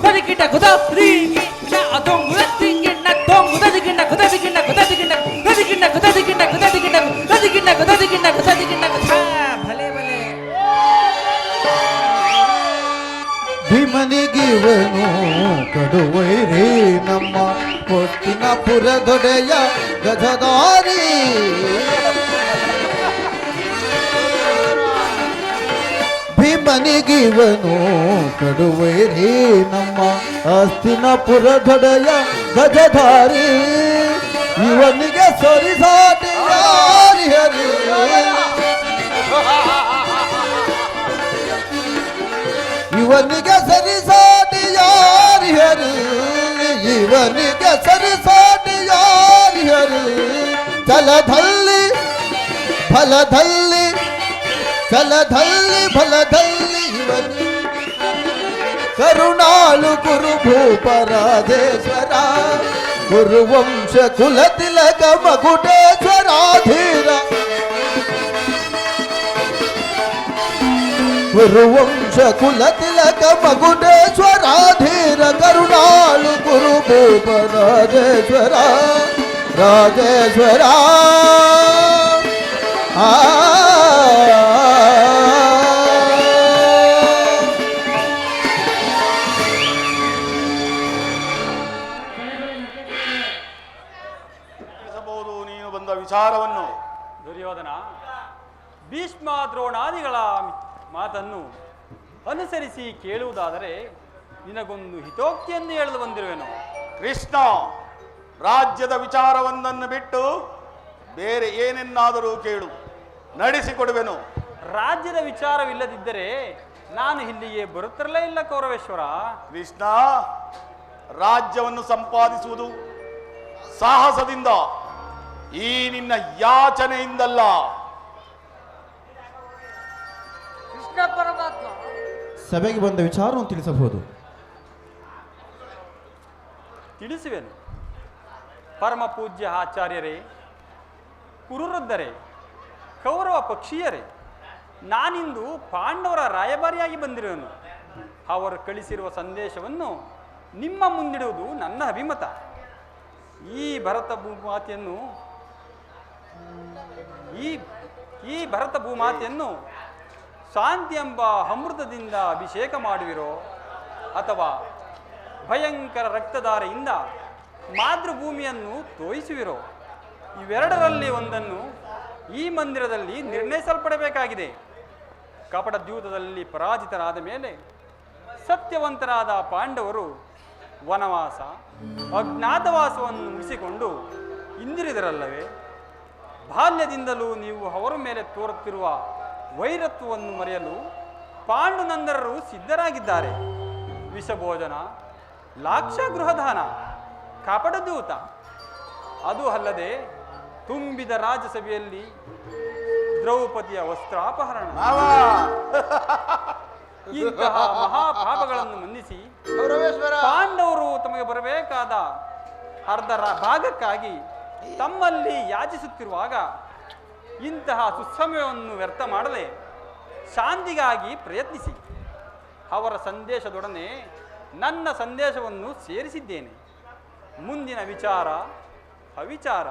ತದಿಕಿಟ ಕುದ ರಿಂಗೆ ನ ಅದೊಂಗು ದಿಂಗೆ ನ ದೊಂಗು ತದಿಕಿಟ ಕುದ ದಿಕಿಟ ಕುದ ದಿಕಿಟ ತದಿಕಿಟ ಕುದ ದಿಕಿಟ ಕುದ ದಿಕಿಟ ತದಿಕಿಟ ಕುದ ದಿಕಿಟ ಕುದ ದಿಕಿಟ ಭಲೆ ಭಲೆ ಭೀಮನಿಗಿವನು ಕಡುವೈರಿ ನಮ್ಮ ಹೊತ್ತಿನಪುರ ದೊಡೆಯ ಗಜಧಾರಿ ಭೀಮನಿಗಿವನು ಕಡುವೈರಿ ನಮ್ಮ ಹಸ್ತಿನಪುರ ದೊಡೆಯ ಗಜಧಾರಿ ಇವನಿಗೆ ಸರಿಸಾಟಿ ಯಾರಿ ಹರಿ ಇವನಿಗೆ ಸರಿಸಾಟಿ ಯಾರಿ ಹರಿ ಇವನಿಗೆ ಸರಿಸಾಟಿ ಛಲದಲ್ಲಿ ಫಲದಲ್ಲಿ ಛಲದಲ್ಲಿ ಫಲದಲ್ಲಿ ಇವನು ಕರುಣಾಳು ಗುರು ಭೂಪರಾಧೇಶ್ವರ ಗುರುವಂಶ ಕುಲ ತಿಲಕ ಮಗುಟೇಶ್ವರಾಧೀರ ಗುರುವಂಶ ಕುಲ ತಿಲಕ ಮಗುಟೇಶ್ವರಾಧೀರ ಕರುಣಾಳು ಗುರು ಭೂಪರಾಧೇಶ್ವರ ರಾಜೇಶ್ವರ ಆ ತಿಳಿಸಬಹುದು ನೀನು ಬಂದ ವಿಚಾರವನ್ನು. ದುರ್ಯೋಧನ, ಭೀಷ್ಮ ದ್ರೋಣಾದಿಗಳ ಮಾತನ್ನು ಅನುಸರಿಸಿ ಕೇಳುವುದಾದರೆ ನಿನಗೊಂದು ಹಿತೋಕ್ತಿಯನ್ನು ಹೇಳಲು ಬಂದಿರುವೆನು. ಕೃಷ್ಣ, ರಾಜ್ಯದ ವಿಚಾರವೊಂದನ್ನು ಬಿಟ್ಟು ಬೇರೆ ಏನನ್ನಾದರೂ ಕೇಳು, ನಡೆಸಿಕೊಡುವೆನು. ರಾಜ್ಯದ ವಿಚಾರವಿಲ್ಲದಿದ್ದರೆ ನಾನು ಇಲ್ಲಿಗೆ ಬರುತ್ತಿರಲೇ ಇಲ್ಲ ಕೌರವೇಶ್ವರ. ಕೃಷ್ಣ, ರಾಜ್ಯವನ್ನು ಸಂಪಾದಿಸುವುದು ಸಾಹಸದಿಂದ, ಈ ನಿನ್ನ ಯಾಚನೆಯಿಂದಲ್ಲ. ಕೃಷ್ಣ ಪರಮಾತ್ಮ ಸಭೆಗೆ ಬಂದ ವಿಚಾರವನ್ನು ತಿಳಿಸಬಹುದು. ತಿಳಿಸುವೆನು. ಪರಮ ಪೂಜ್ಯ ಆಚಾರ್ಯರೇ, ಕುರುವೃದ್ಧರೇ, ಕೌರವ ಪಕ್ಷೀಯರೇ, ನಾನಿಂದು ಪಾಂಡವರ ರಾಯಭಾರಿಯಾಗಿ ಬಂದಿರುವೆನು. ಅವರು ಕಳಿಸಿರುವ ಸಂದೇಶವನ್ನು ನಿಮ್ಮ ಮುಂದಿಡುವುದು ನನ್ನ ಅಭಿಮತ. ಈ ಭರತ ಭೂಮಾತೆಯನ್ನು ಶಾಂತಿ ಎಂಬ ಅಮೃತದಿಂದ ಅಭಿಷೇಕ ಮಾಡುವಿರೋ ಅಥವಾ ಭಯಂಕರ ರಕ್ತಧಾರೆಯಿಂದ ಮಾತೃಭೂಮಿಯನ್ನು ತೋಯಿಸುವಿರೋ, ಇವೆರಡರಲ್ಲಿ ಒಂದನ್ನು ಈ ಮಂದಿರದಲ್ಲಿ ನಿರ್ಣಯಿಸಲ್ಪಡಬೇಕಾಗಿದೆ. ಕಪಟ ದ್ಯೂತದಲ್ಲಿ ಪರಾಜಿತರಾದ ಮೇಲೆ ಸತ್ಯವಂತರಾದ ಪಾಂಡವರು ವನವಾಸ ಅಜ್ಞಾತವಾಸವನ್ನು ಮುಗಿಸಿಕೊಂಡು ಹಿಂದಿರಿದರಲ್ಲವೇ? ಬಾಲ್ಯದಿಂದಲೂ ನೀವು ಅವರ ಮೇಲೆ ತೋರುತ್ತಿರುವ ವೈರತ್ವವನ್ನು ಮರೆಯಲು ಪಾಂಡುನಂದರರು ಸಿದ್ಧರಾಗಿದ್ದಾರೆ. ವಿಷಭೋಜನ, ಲಾಕ್ಷಗೃಹದಾನ, ಕಪಟದೂತ, ಅದು ಅಲ್ಲದೆ ತುಂಬಿದ ರಾಜ್ಯಸಭೆಯಲ್ಲಿ ದ್ರೌಪದಿಯ ವಸ್ತ್ರಾಪಹರಣ, ಇಂತಹ ಮಹಾಪಾಪಗಳನ್ನು ಮನ್ನಿಸಿ ಪಾಂಡವರು ತಮಗೆ ಬರಬೇಕಾದ ಅರ್ಧ ಭಾಗಕ್ಕಾಗಿ ತಮ್ಮಲ್ಲಿ ಯಾಚಿಸುತ್ತಿರುವಾಗ ಇಂತಹ ಸುಸಮಯವನ್ನು ವ್ಯರ್ಥ ಮಾಡದೆ ಶಾಂತಿಗಾಗಿ ಪ್ರಯತ್ನಿಸಿ. ಅವರ ಸಂದೇಶದೊಡನೆ ನನ್ನ ಸಂದೇಶವನ್ನು ಸೇರಿಸಿದ್ದೇನೆ. ಮುಂದಿನ ವಿಚಾರ ಅವಿಚಾರ,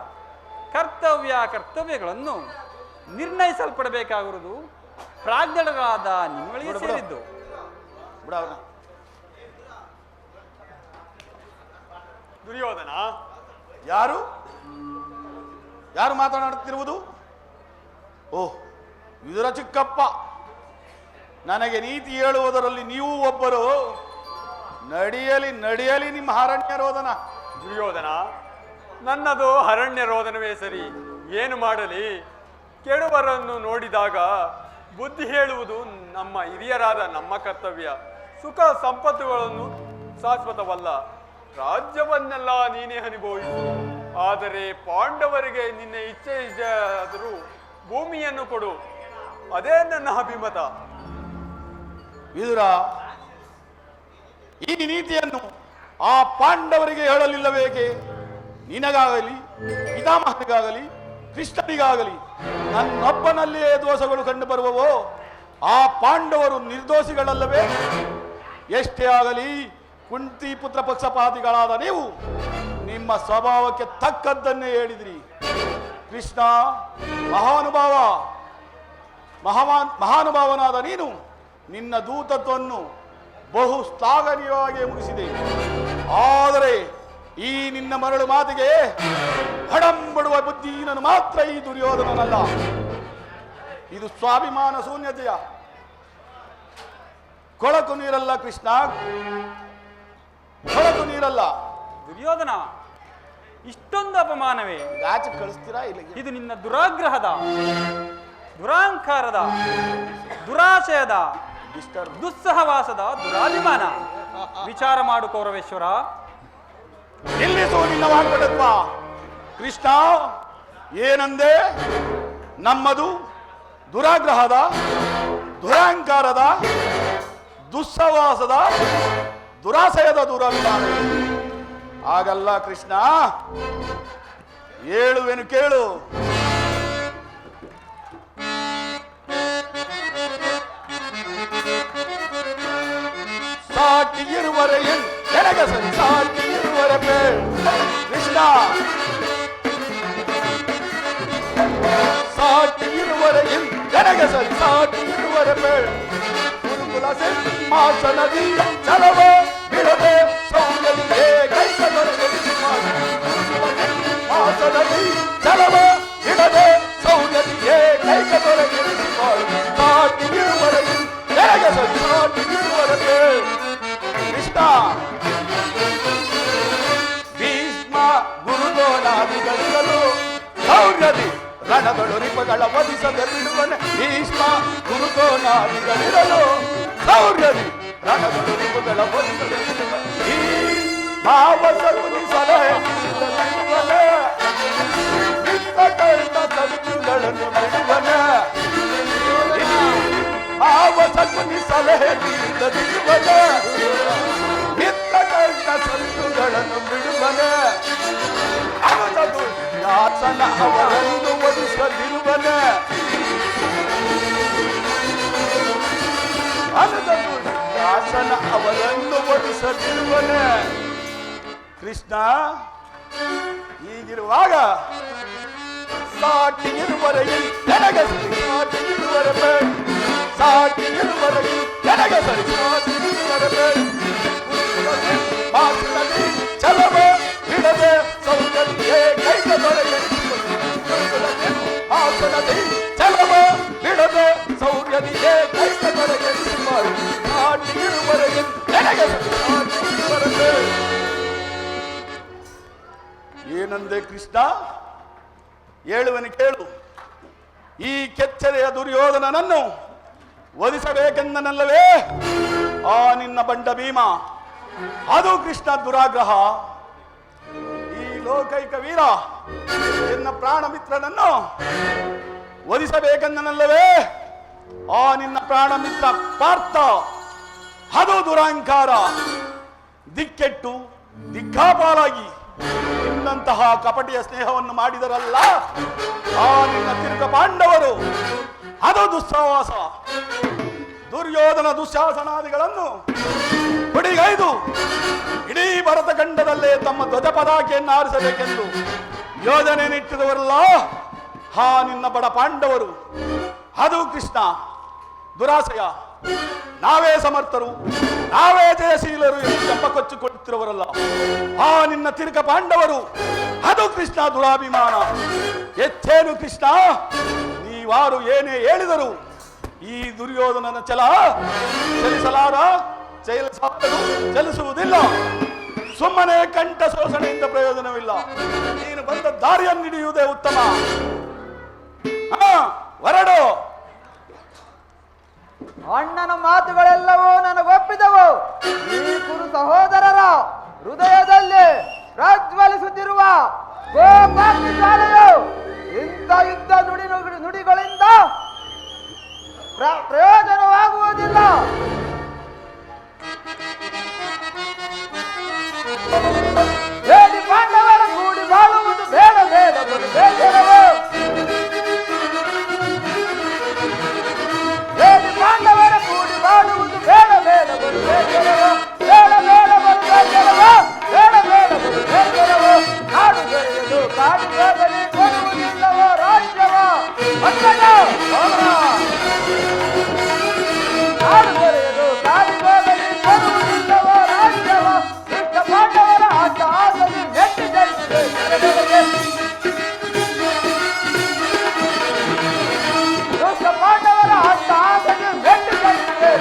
ಕರ್ತವ್ಯಗಳನ್ನು ನಿರ್ಣಯಿಸಲ್ಪಡಬೇಕಾಗಿರುವುದು ಪ್ರಾಜ್ಞರಾದ ನಿಮ್ಮಗಳಿಗೆ ಸೇರಿದ್ದು. ದುರ್ಯೋಧನ, ಯಾರು ಮಾತನಾಡುತ್ತಿರುವುದು? ಓಹ್, ವಿದುರ ಚಿಕ್ಕಪ್ಪ. ನನಗೆ ನೀತಿ ಹೇಳುವುದರಲ್ಲಿ ನೀವು ಒಬ್ಬರು. ನಡೆಯಲಿ ನಿಮ್ಮ ಅರಣ್ಯ ರೋದನ. ದುರ್ಯೋಧನ, ನನ್ನದು ಅರಣ್ಯ ರೋದನವೇ ಸರಿ. ಏನು ಮಾಡಲಿ? ಕೆಡುವರನ್ನು ನೋಡಿದಾಗ ಬುದ್ಧಿ ಹೇಳುವುದು ನಮ್ಮ ಹಿರಿಯರಾದ ನಮ್ಮ ಕರ್ತವ್ಯ. ಸುಖ ಸಂಪತ್ತುಗಳನ್ನು ಶಾಶ್ವತವಲ್ಲ. ರಾಜ್ಯವನ್ನೆಲ್ಲ ನೀನೇ ಅನುಭವಿಸು. ಆದರೆ ಪಾಂಡವರಿಗೆ ನಿನ್ನ ಇಚ್ಛೆ ಆದರೂ ಭೂಮಿಯನ್ನು ಕೊಡು. ಅದೇ ನನ್ನ ಅಭಿಮತ. ವಿದುರ, ಈ ನೀತಿಯನ್ನು ಆ ಪಾಂಡವರಿಗೆ ಹೇಳಲಿಲ್ಲಬೇಕೆ? ನಿನಗಾಗಲಿ, ಪಿತಾಮಹನಿಗಾಗಲಿ, ಕೃಷ್ಣನಿಗಾಗಲಿ ನನ್ನೊಬ್ಬನಲ್ಲಿಯೇ ದೋಷಗಳು ಕಂಡು ಬರುವವೋ? ಆ ಪಾಂಡವರು ನಿರ್ದೋಷಿಗಳಲ್ಲವೇ? ಎಷ್ಟೇ ಆಗಲಿ ಕುಂತಿ ಪುತ್ರ ಪಕ್ಷಪಾತಿಗಳಾದ ನೀವು ನಿಮ್ಮ ಸ್ವಭಾವಕ್ಕೆ ತಕ್ಕದ್ದನ್ನೇ ಹೇಳಿದ್ರಿ. ಕೃಷ್ಣ, ಮಹಾನುಭಾವನಾದ ನೀನು ನಿನ್ನ ದೂತತ್ವವನ್ನು ಬಹು ಶ್ಲಾಘನೀಯವಾಗಿ ಮುಗಿಸಿದೆ. ಆದರೆ ಈ ನಿನ್ನ ಮರಳು ಮಾತಿಗೆ ಹಡಂಬಡುವ ಬುದ್ಧಿಹೀನನು ಮಾತ್ರ ಈ ದುರ್ಯೋಧನನಲ್ಲ. ಇದು ಸ್ವಾಭಿಮಾನ ಶೂನ್ಯತೆಯ ಕೊಳಕು ನೀರಲ್ಲ ಕೃಷ್ಣ, ಕೊಳಕು ನೀರಲ್ಲ. ದುರ್ಯೋಧನ, ಇಷ್ಟೊಂದು ಅಪಮಾನವೇ? ಆಚೆ ಕಳಿಸ್ತೀರಾ ಇಲ್ಲ? ಇದು ನಿನ್ನ ದುರಾಗ್ರಹದ, ದುರಾಂಕಾರದ, ದುರಾಶಯದ, ದುಸ್ಸಹವಾಸದ ದುರಾಭಿಮಾನ. ವಿಚಾರ ಮಾಡು ಕೌರವೇಶ್ವರ. ನಿಲ್ಲಿಸು ನಿನ್ನ ವಾಗ್ಪಟತ್ವ. ಕೃಷ್ಣ ಏನಂದೆ? ನಮ್ಮದು ದುರಾಗ್ರಹದ, ದುರಹಂಕಾರದ, ದುಸ್ಸವಾಸದ, ದುರಾಸಯದ ದುರಭಿಮಾನ. ಹಾಗಲ್ಲ ಕೃಷ್ಣ, ಹೇಳುವೆನು ಕೇಳು. ಸಾಟಿ ಇರುವರೆ ಎನಗ ಸರಿ, ಸಾಟಿ ಇರುವರೆ ಕೃಷ್ಣ, ಸಾಟಿ ಇರುವರೆ ಎನಗ ಸರಿ, ಸಾಟಿ ಇರುವರೆ ಗುರುಕುಲ ಸಿಂಹಾಸನದಿ ಚಲವ ಬಿಡದೆ ಸೌಂದರ್ಯ ಕೈಕ ಸಿಂಹಾಸನದಿ ಚಲವ ಬಿಡದೆ ಸೌಂದರ್ಯ ಕೈಕ ಸಾಟಿ ಇರುವರೆ ಎನಗ ಸರಿ, ಸಾಟಿ ಇರುವರೆ ಕೃಷ್ಣ. ಭೀಷ್ಮ ಗುರುಗೋನಾದಿಗಳಿರಲು ಶೌರ್ಯದಿ ರಣಗಳು ರಿಪಗಳ ವಧಿಸದೆ ಬಿಡುವನೆ. ಭೀಷ್ಮ ಗುರುಗೋನಾದಿಗಳಿರಲು ಶೌರ್ಯದಿ ರಣಗಳು ರಿಪಗಳ ವಧಿಸದೆ ಬಿಡುವನೆ. ಈ ಭಾವಸರುನಿ ಸಲಹೆ ಬಿಡುವನೆ, ಸತ್ಯಗಳನ್ನು ಬಿಡುವನೆ. ಭಾವಸರುನಿ ಸಲಹೆ ಬಿಡುವನೆ, ಸಂತುಗಳನ್ನು ಬಿಡುವನೆ. ಅವನದು ಯಾತನ ಅವರನ್ನು ಒಲಿಸದಿರುವನೆ, ಅವನದು ಯಾತನ ಅವರನ್ನು ಒಲಿಸದಿರುವನೆ. ಕೃಷ್ಣ ಹೀಗಿರುವಾಗ ಸಾಟಿ ಇರುವರೆಗೆ ನನಗೆ ಸರಿ, ಸಾಟಿ ಇರುವರೆ ಸಾಟಿ ಇರುವರೆಗೆ ನನಗೆ ಸರಿ, ಸಾಟಿ ಇರುವರೆ ಮಾತಿನಲ್ಲಿ ಚಲವ ಬಿಡದೆ ಸೌಂದರ್ಯ ಕೈಕ ಮಾತಿನಲ್ಲಿ ಚಲವ ಬಿಡದೆ ಸೌರ್ಯದಿಯೇ ಕೈಕ ಸಾಟಿ ಇರುವರೆಗೆ ನನಗೆ ಸಾಟಿ ಇರುವರೆಗೆ. ಏನಂದೆ ಕೃಷ್ಣ? ಹೇಳುವನು ಕೇಳು. ಈ ಕೆಚ್ಚರೆಯ ದುರ್ಯೋಧನನನ್ನು ವಧಿಸಬೇಕೆಂದನಲ್ಲವೇ ಆ ನಿನ್ನ ಬಂಡ ಭೀಮ. ಅದು ಕೃಷ್ಣ ದುರಾಗ್ರಹ. ಈ ಲೋಕೈಕ ವೀರ ನಿನ್ನ ಪ್ರಾಣ ಮಿತ್ರನನ್ನು ವಧಿಸಬೇಕೆಂದನಲ್ಲವೇ ಆ ನಿನ್ನ ಪ್ರಾಣ ಮಿತ್ರ ಪಾರ್ಥ. ಅದು ದುರಹಂಕಾರ. ದಿಕ್ಕೆಟ್ಟು ದಿಕ್ಕಾಪಾಲಾಗಿ ನಿನ್ನಂತಹ ಕಪಟಿಯ ಸ್ನೇಹವನ್ನು ಮಾಡಿದರಲ್ಲ ಆ ನಿನ್ನ ತಿರುಗ ಪಾಂಡವರು. ಅದು ದುಸ್ಸಹವಾಸ. ದುರ್ಯೋಧನ ದುಶ್ಯಾಸನಾದಿಗಳನ್ನು ಹುಡಿಗೈದು ಇಡೀ ಭರತ ಖಂಡದಲ್ಲೇ ತಮ್ಮ ಧ್ವಜ ಪತಾಕೆಯನ್ನು ಆರಿಸಬೇಕೆಂದು ಯೋಜನೆ ನಿಟ್ಟಿದವರಲ್ಲ ಹಾ ನಿನ್ನ ಬಡ ಪಾಂಡವರು. ಅದು ಕೃಷ್ಣ ದುರಾಸೆಯ. ನಾವೇ ಸಮರ್ಥರು, ನಾವೇ ಜಯಶೀಲರು ಎಂದು ಜಂಬ ಕೊಚ್ಚಿಕೊಳ್ಳುತ್ತಿರುವರಲ್ಲ ಆ ನಿನ್ನ ತಿರುಗ ಪಾಂಡವರು. ಅದು ಕೃಷ್ಣ ದುರಾಭಿಮಾನ. ಹೆಚ್ಚೇನು ಕೃಷ್ಣ, ನೀವಾರು ಏನೇ ಹೇಳಿದರು ಈ ದುರ್ಯೋಧನನ ಛಲ ಚಲಿಸಲಾರ, ಚಲಿಸುವುದಿಲ್ಲ. ಸುಮ್ಮನೆ ಕಂಠ ಶೋಷಣೆಯಿಂದ ಪ್ರಯೋಜನವಿಲ್ಲ. ನೀನು ಬಂದ ದಾರಿಯನ್ನು ಹಿಡಿಯುವುದೇ ಉತ್ತಮ. ಹೊರಡು. ಅಣ್ಣನ ಮಾತುಗಳೆಲ್ಲವೂ ನನಗೊಪ್ಪಿದವು. ಈ ಕುರು ಸಹೋದರರ ಹೃದಯದಲ್ಲಿ ಪ್ರಜ್ವಲಿಸುತ್ತಿರುವ ಗೋಕಾಗ್ನಿ ಜ್ವಾಲೆಯು ಇಂಥ ಯುದ್ಧ ನುಡಿಗಳಿಂದ ಪ್ರಯೋಜನವಾಗುವುದಿಲ್ಲ. ಬೇಡಿ ಪಾಂಡವರ ಕೂಡಿ ಬಾಳುವುದು ಬೇಡ ಬೇಡ ಬೇಡವೋ. ಬೇಡಿ ಪಾಂಡವರ ಕೂಡಿ ಬಾಳುವುದು ಬೇಡ ಬೇಡ ಬೇಡವೋ. ಬೇಡ ಬೇಡ ಬೇಡವೋ. ಬೇಡ ಬೇಡ ಬೇಡವೋ. ನಾಡು ಬೆಳೆಯಲು ಕಾಡು ಹೋಗಲಿ ಕೊಡುವುದಿಲ್ಲವೋ ರಾಜ್ಯವ ಅಕ್ಕನ ನಾಡು ಬೆಳೆಯಲು ಕಾಡು ಹೋಗಲಿ ಕೊಡುವುದಿಲ್ಲವೋ ರಾಜ್ಯವ. ದುಷ್ಟ ಪಾಂಡವರ ಆಟ ಆಗಲಿ ನೆಟ್ಟಿ ಜಯಿಸಿದೆ. ದುಷ್ಟ ಪಾಂಡವರ ಆಟ ಆಗಲಿ ನೆಟ್ಟಿ ಜಯಿಸಿದೆ.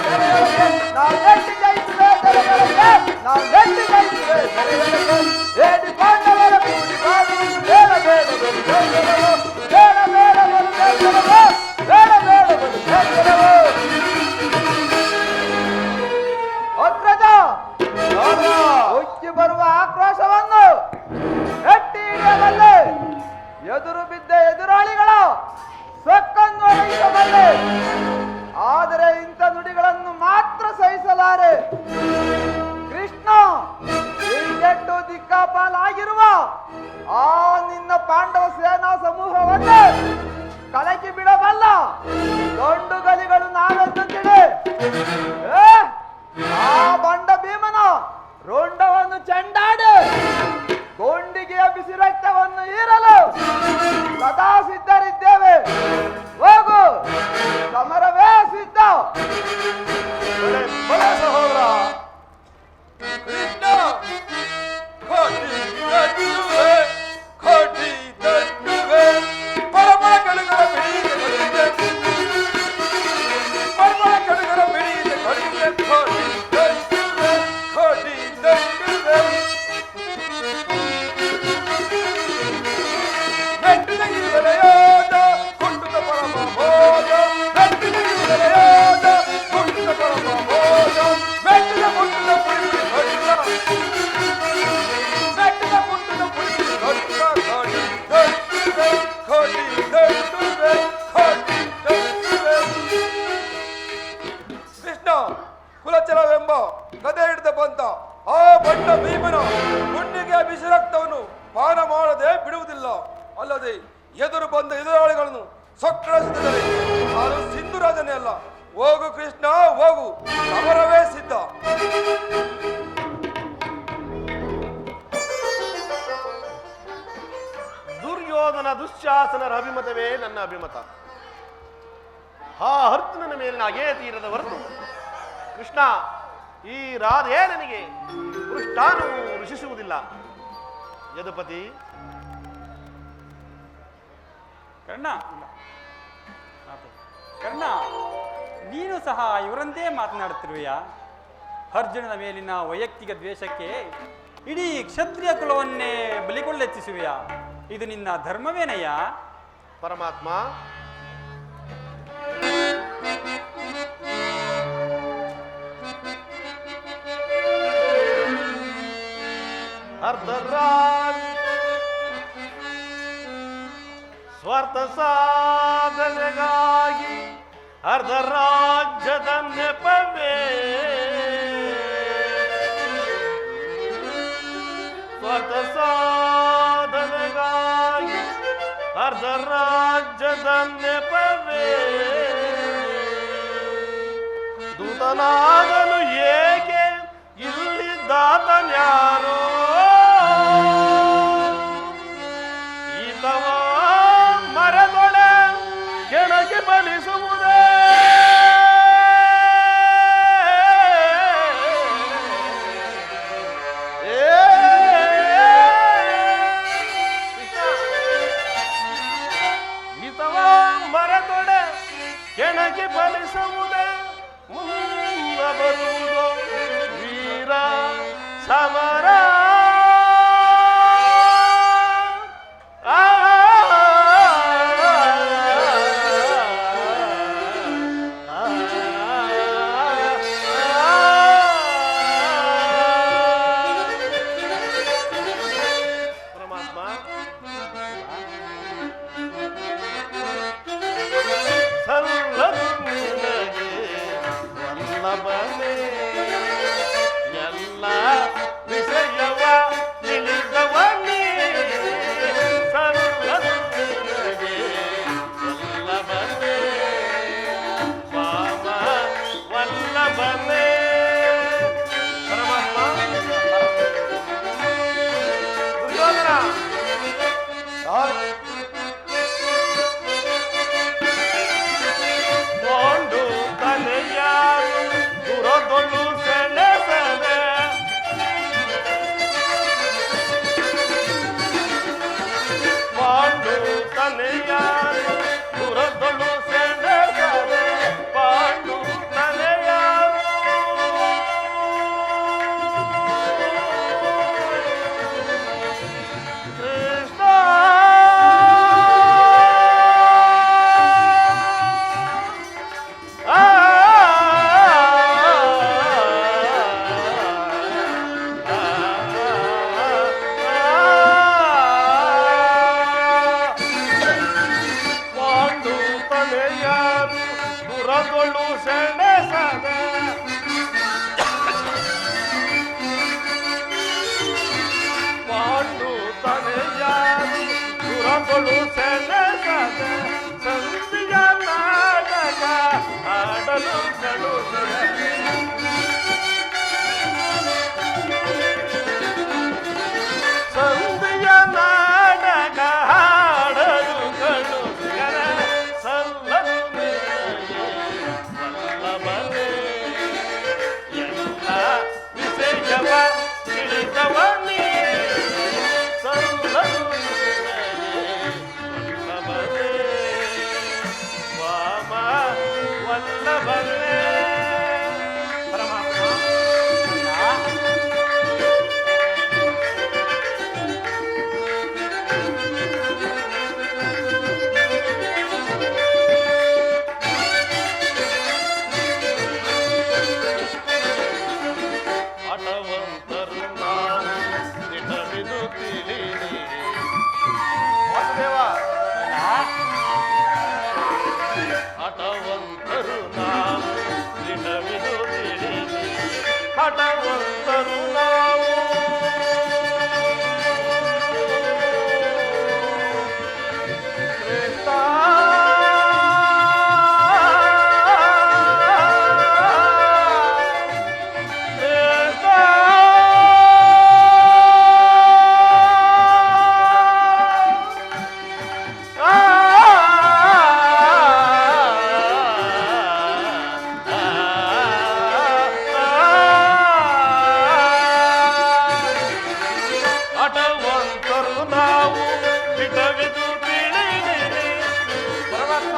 ನಾವು ನೆಟ್ಟಿ ಜಯಿಸಿದೆ. ನಾವು ನೆಟ್ಟಿ ಜಯಿಸಿದೆ. ಬೇಡಿ ಪಾಂಡವರ ಕೂಡಿ ಬಾಳುವುದು ಬೇಡ ಬೇಡ ಬೇಡ ಬೇಡ ಬೇಡ ಬೇಡ ಬೇಡ ಬೇಡ ಬಿಡಲಾರೆ. ಕೃಷ್ಣ, ಕೆಟ್ಟು ದಿಕ್ಕಾಪಾಲಾಗಿರುವ ಆ ನಿನ್ನ ಪಾಂಡವ ಸೇನಾ ಸಮೂಹವನ್ನು ಕಲಕಿ ಬಿಡಬಲ್ಲ ದೊಡ್ಡ ಗಲಿಗಳು ನಾವೆಂದು ತಿಳಿ. ಆ ಬಂಡ ಭೀಮನ ರುಂಡವನ್ನು ಚೆಂಡಾಡಿ ಗೊಂಡಿಗೆಯ ಬಿಸಿ ರಕ್ತವನ್ನು ಹೀರಲು ಸದಾ ಸಿದ್ಧರಿದ್ದೇವೆ. ಹೋಗು, ಸಮರವೇ ಸಿದ್ಧ. ಬಲೆ ಸಹೋದರ. ಕೃಷ್ಣ ಕೋಟಿ ತಟ್ಟುವೆ ಪರಮಳ ಕಡುಗರ ಬಿಡಿದೆ ಪರಮಳ ಕಡುಗರ ಬಿಡಿದೆ ಕೊಡಿದೆ ಕೋಟಿ ತಟ್ಟುವೆ ಕೋಟಿ ತಟ್ಟುವೆ ಮೆಟ್ಟಿನ ಬೆಲೆಯಾದ ಕುಂಟುತ ಪರಮ ಭೋಜ ಮೆಟ್ಟಿನ ಬೆಲೆಯಾದ ಕುಂಟುತ ಪರಮ ಭೋಜ ಮೆಟ್ಟಿನ ಕುಂಟುತ ಪುಡಿಸಿ ಹೊಡಿದ ಮೆಟ್ಟಿನ ಕುಂಟುತ ಪುಡಿಸಿ ಹೊಡಿದ ಕೋಟಿ ತಟ್ಟುವೆ ಕೋಟಿ ತಟ್ಟುವೆ ಕೋಟಿ ತಟ್ಟುವೆ. ಕೃಷ್ಣ ಕುಲಚಲವೆಂಬ ಗದೆ ಹಿಡಿದ ಬಂತ ಆ ಬಂಡ ಭೀಮನ ಗುಂಡಿಗೆ ಬಿಸಿ ರಕ್ತವನ್ನು ಪಾನ ಮಾಡದೆ ಬಿಡುವುದಿಲ್ಲ. ಅಲ್ಲದೆ ಎದುರು ಬಂದ ಎದುರಾಳಿಗಳನ್ನು ಸಕ್ಕಳಿಸಿದರೆ ನಾನು ಸಿಂಧುರಾಜನೇ ಅಲ್ಲ. ಹೋಗು ಕೃಷ್ಣ ಹೋಗು, ಸಮರವೇ ಸಿದ್ಧ. ದುರ್ಯೋಧನ ದುಶ್ಯಾಸನರ ಅಭಿಮತವೇ ನನ್ನ ಅಭಿಮತ. ಆ ಅರ್ಜುನನ ಮೇಲಿನ ಅಗೇ ತೀರದ ಹೊರತು ಕೃಷ್ಣ, ಈ ರಾಧೆ ನನಗೆ ಪೃಷ್ಠಾನು ಋಷಿಸುವುದಿಲ್ಲ. ಯದುಪತಿ, ಕರ್ಣ, ನೀನು ಸಹ ಇವರಂತೆ ಮಾತನಾಡುತ್ತಿರುವೆಯಾ? ಅರ್ಜುನನ ಮೇಲಿನ ವೈಯಕ್ತಿಕ ದ್ವೇಷಕ್ಕೆ ಇಡೀ ಕ್ಷತ್ರಿಯ ಕುಲವನ್ನೇ ಬಲಿಗೊಳ್ಳೆಚ್ಚಿಸುವೆಯಾ? ಇದು ನಿನ್ನ ಧರ್ಮವೇನಯ್ಯ? ಪರಮಾತ್ಮ, ಅರ್ಧರಾಜ್ ಸ್ವಾರ್ಥ ಸಾಧನೆಗಾಗಿ ಅರ್ಧ ರಾಜ್ಯದ ನೆಪವೇ ಸ್ವಾರ್ಥ ಸಾಧನೆಗಾಗಿ ಅರ್ಧ ರಾಜ್ಯದ ನೆಪವೇ ದೂತನಾಗಲು ಏಕೆ ಇಲ್ಲಿದ್ದಾತನ್ಯಾರೋ ಈತವ ಮರದೊಳೆ ಕೆಳಗೆ ಬಲಿಸುವುದೇ ಈತವ ಮರದೊಡೆ ಕೆಳಗೆ ಬಲಿಸುವುದೇ ಮುಂದ ಬರುವುದು ವೀರ ಸಮರ ದುರದೊಳು ಸೆಳೆಸದ ಸಂಧಿಯ ನಾಟಕ ಆಡಲು ಕಳುಹಿಸದೆ ಸಂಧಿಯ ನಾಟಕ ಆಡಲು ಕಳುಹಿಸದೆ ಸಲ್ಲಲು ವಲ್ಲಭನೇ ಎಲ್ಲ ವಿಷಯವ ತಿಳಿದವ ನೀ ಸಲ್ಲಲು ವಲ್ಲಭನೇ ವಾಮ ವಲ್ಲಭನೇ ಪರಮಾತ್ಮ ಹಠವಂತರು ನಾವು ದಿಟವಿದು ತಿಳಿರಿ ವಾಸುದೇವ ಹಠವಂತರು ನಾವು ದಿಟವಿದು ತಿಳಿರಿ ಹಠವಂತರು ನಾವು ಕೃಷ್ಣ ಹಠವಂತರು ನಾವು ಹಿತವಿದು ತಿಳಿದಿರಿ ಪರಮಾತ್ಮ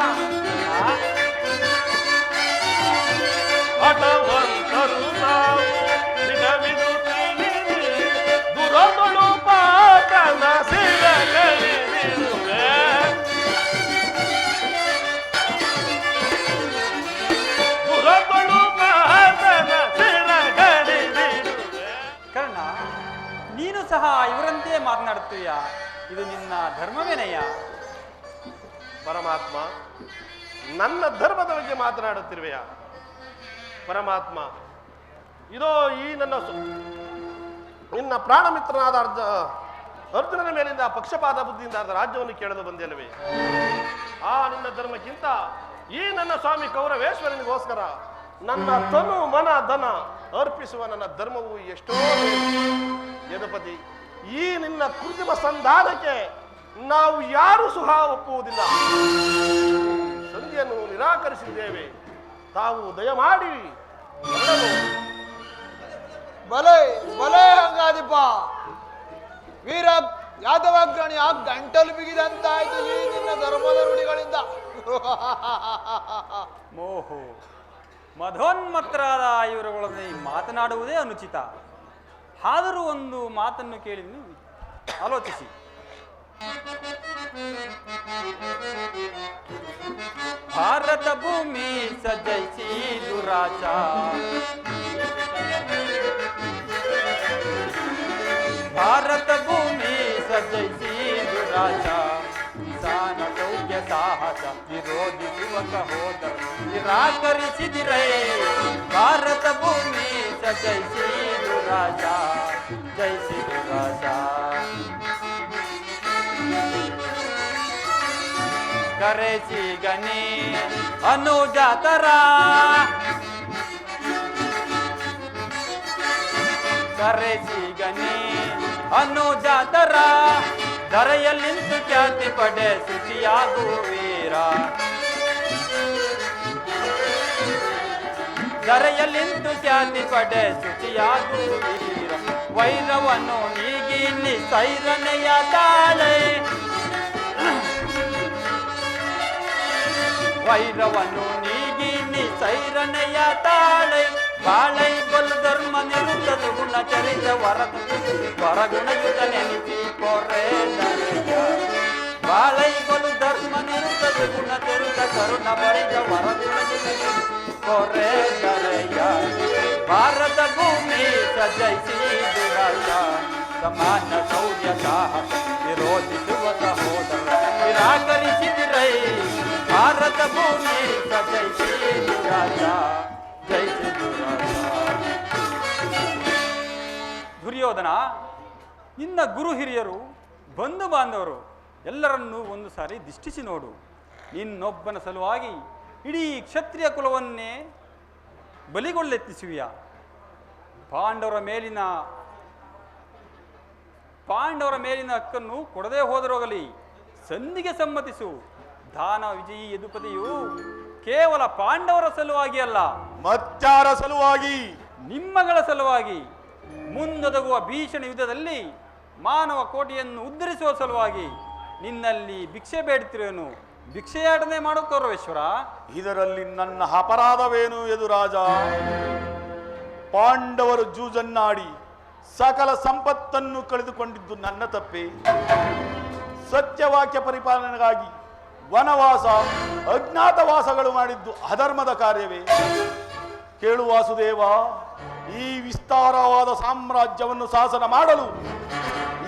ಹಠವಂತರು ನಾವು ಹಿತವಿದು ತಿಳಿದಿರಿ ದುರದೊಳು ಪಾತನ ಸಿರಗಳಿರುವೆ ದುರದೊಳು ಪಾತನ ಸಿರಗಳಿರುವೆ ಕರ್ಣ, ನೀನು ಸಹ ಇವರಂತೆ ಮಾತನಾಡುತ್ತೀಯ, ಇದು ನಿನ್ನ ಧರ್ಮವೇನಯ್ಯ? ಪರಮಾತ್ಮ, ನನ್ನ ಧರ್ಮದ ಬಗ್ಗೆ ಮಾತನಾಡುತ್ತಿರುವೆಯ? ಪರಮಾತ್ಮ, ಇದೋ ಈ ನಿನ್ನ ಪ್ರಾಣ ಮಿತ್ರನಾದ ಅರ್ಜುನನ ಮೇಲಿಂದ ಪಕ್ಷಪಾತ ಬುದ್ಧಿಯಿಂದ ರಾಜ್ಯವನ್ನು ಕೇಳಲು ಬಂದಿಲ್ಲವೇ? ಆ ನಿನ್ನ ಧರ್ಮಕ್ಕಿಂತ ಈ ನನ್ನ ಸ್ವಾಮಿ ಕೌರವೇಶ್ವರನಿಗೋಸ್ಕರ ನನ್ನ ತನು ಮನ ಧನ ಅರ್ಪಿಸುವ ನನ್ನ ಧರ್ಮವು ಎಷ್ಟೋ ಯದುಪತಿ. ಈ ನಿನ್ನ ಕೃತ್ರಿಮ ಸಂಧಾನಕ್ಕೆ ನಾವು ಯಾರು ಸುಖ ಒಪ್ಪುವುದಿಲ್ಲ. ಸಂಧಿಯನ್ನು ನಿರಾಕರಿಸಿದ್ದೇವೆ. ತಾವು ದಯಮಾಡಿ ಬಲೆ ಬಲೆ ಹಂಗಾದಿಪ್ಪ. ವೀರ ಯಾದವಾಗ್ರಣಿ ಆ ಗಂಟಲು ಬಿಗಿದಂತಾಯ್ತು ಈ ನಿನ್ನ ಧರ್ಮದ ನುಡಿಗಳಿಂದ. ಮೋಹು, ಮಧೋನ್ಮತ್ತರಾದ ಇವರುಗಳಲ್ಲಿ ಮಾತನಾಡುವುದೇ ಅನುಚಿತ. ಆದರೂ ಒಂದು ಮಾತನ್ನು ಕೇಳಿ ನೀವು ಆಲೋಚಿಸಿ. ಭಾರತ ಭೂಮಿ ಸಜಯಿಸಿ ದುರಾಚ, ಭಾರತ ಭೂಮಿ ಸಜಯಿಸಿ ದುರಾಚ, ಕಿಸಾನ ಶೌರ್ಯ ಸಾಹಸ ವಿರೋಧಿಸುವ ಸಹೋದರ ನಿರಾಕರಿಸಿದಿರೇ. ಭಾರತ ಭೂಮಿ ಸಜಯಿಸಿ ದುರಾಚ, ಜಯಿಸಿ ದುರಾಚ. ಕರೆಸಿ ಗಣಿ ಅನುಜಾತರ, ಕರೆಸಿ ಗಣಿ ಅನುಜಾತರ, ಧರೆಯಲ್ಲಿಂದು ಖ್ಯಾತಿ ಪಡೆ ಶುಚಿಯಾಗುವೀರ. ಧರೆಯಲ್ಲಿಂದು ಖ್ಯಾತಿ ಪಡೆ ಶುಚಿಯಾಗುವೀರ. ವೈರವನ್ನು ನೀಗಿ ನಿಸೈರನೆಯ ತಾಳೆ, ವೈರವನ್ನು ನೀಗಿ ನಿಸೈರನೆಯ ತಾಳೆ. ಬಾಳೈ ಬಲು ಧರ್ಮ ನಿರುತ್ತದು ಗುಣ ಚರಿತ ವರಗುಣಯುತ ನೆನೆಸಿ ಕೊರೆ ದರೆಯ. ಬಾಳೈ ಬಲು ಧರ್ಮ ನಿರುತ್ತದು ಗುಣ ಚರಿತ ಕರುಣ ಬರಿದ ವರಗುಣಯುತ ನೆನೆಸಿ ಕೊರೆ ದರೆಯ. ಭಾರತ ಭೂಮಿ ಸಜಯಿಸಿ ದುರಾಚ, ಸಮಾನ ಶೌರ್ಯ ಸಾಹಸ ವಿರೋಧಿಸುವ ಸಹೋದರ ನಿರಾಕರಿಸಿದಿರೈ. ಭಾರತ ಭೂಮಿ ಸಜಯಿಸಿ ದುರಾಚ, ಜಯಿಸಿ ದುರಾಚ. ದುರ್ಯೋಧನ, ನಿನ್ನ ಗುರು ಹಿರಿಯರು ಬಂಧು ಬಾಂಧವರು ಎಲ್ಲರನ್ನೂ ಒಂದು ಸಾರಿ ದಿಷ್ಟಿಸಿ ನೋಡು. ನಿನ್ನೊಬ್ಬನ ಸಲುವಾಗಿ ಇಡೀ ಕ್ಷತ್ರಿಯ ಕುಲವನ್ನೇ ಬಲಿಗೊಳ್ಳೆತ್ತಿಸುವಿಯ. ಪಾಂಡವರ ಮೇಲಿನ ಹಕ್ಕನ್ನು ಕೊಡದೆ ಹೋದರೋಗಲಿ, ಸಂಧಿಗೆ ಸಮ್ಮತಿಸು. ದಾನ ವಿಜಯಿ ಯದುಪತಿಯು ಕೇವಲ ಪಾಂಡವರ ಸಲುವಾಗಿ ಅಲ್ಲ, ಮತ್ಯಾರ ಸಲುವಾಗಿ? ನಿಮ್ಮಗಳ ಸಲುವಾಗಿ ಮುಂದೊದಗುವ ಭೀಷಣ ಯುದ್ಧದಲ್ಲಿ ಮಾನವ ಕೋಟಿಯನ್ನು ಉದ್ಧರಿಸುವ ಸಲುವಾಗಿ ನಿನ್ನಲ್ಲಿ ಭಿಕ್ಷೆ ಬೇಡುತ್ತಿರುವೆನು. ಭಿಕ್ಷೆಯಾಟನೆ ಮಾಡೋ ಕೌರವೇಶ್ವರ. ಇದರಲ್ಲಿ ನನ್ನ ಅಪರಾಧವೇನು ಯದುರಾಜ? ಪಾಂಡವರು ಜೂಜನ್ನಾಡಿ ಸಕಲ ಸಂಪತ್ತನ್ನು ಕಳೆದುಕೊಂಡಿದ್ದು ನನ್ನ ತಪ್ಪೆ. ಸತ್ಯವಾಕ್ಯ ಪರಿಪಾಲನೆಗಾಗಿ ವನವಾಸ ಅಜ್ಞಾತವಾಸಗಳು ಮಾಡಿದ್ದು ಅಧರ್ಮದ ಕಾರ್ಯವೇ? ಕೇಳು ವಾಸುದೇವ, ಈ ವಿಸ್ತಾರವಾದ ಸಾಮ್ರಾಜ್ಯವನ್ನು ಶಾಸನ ಮಾಡಲು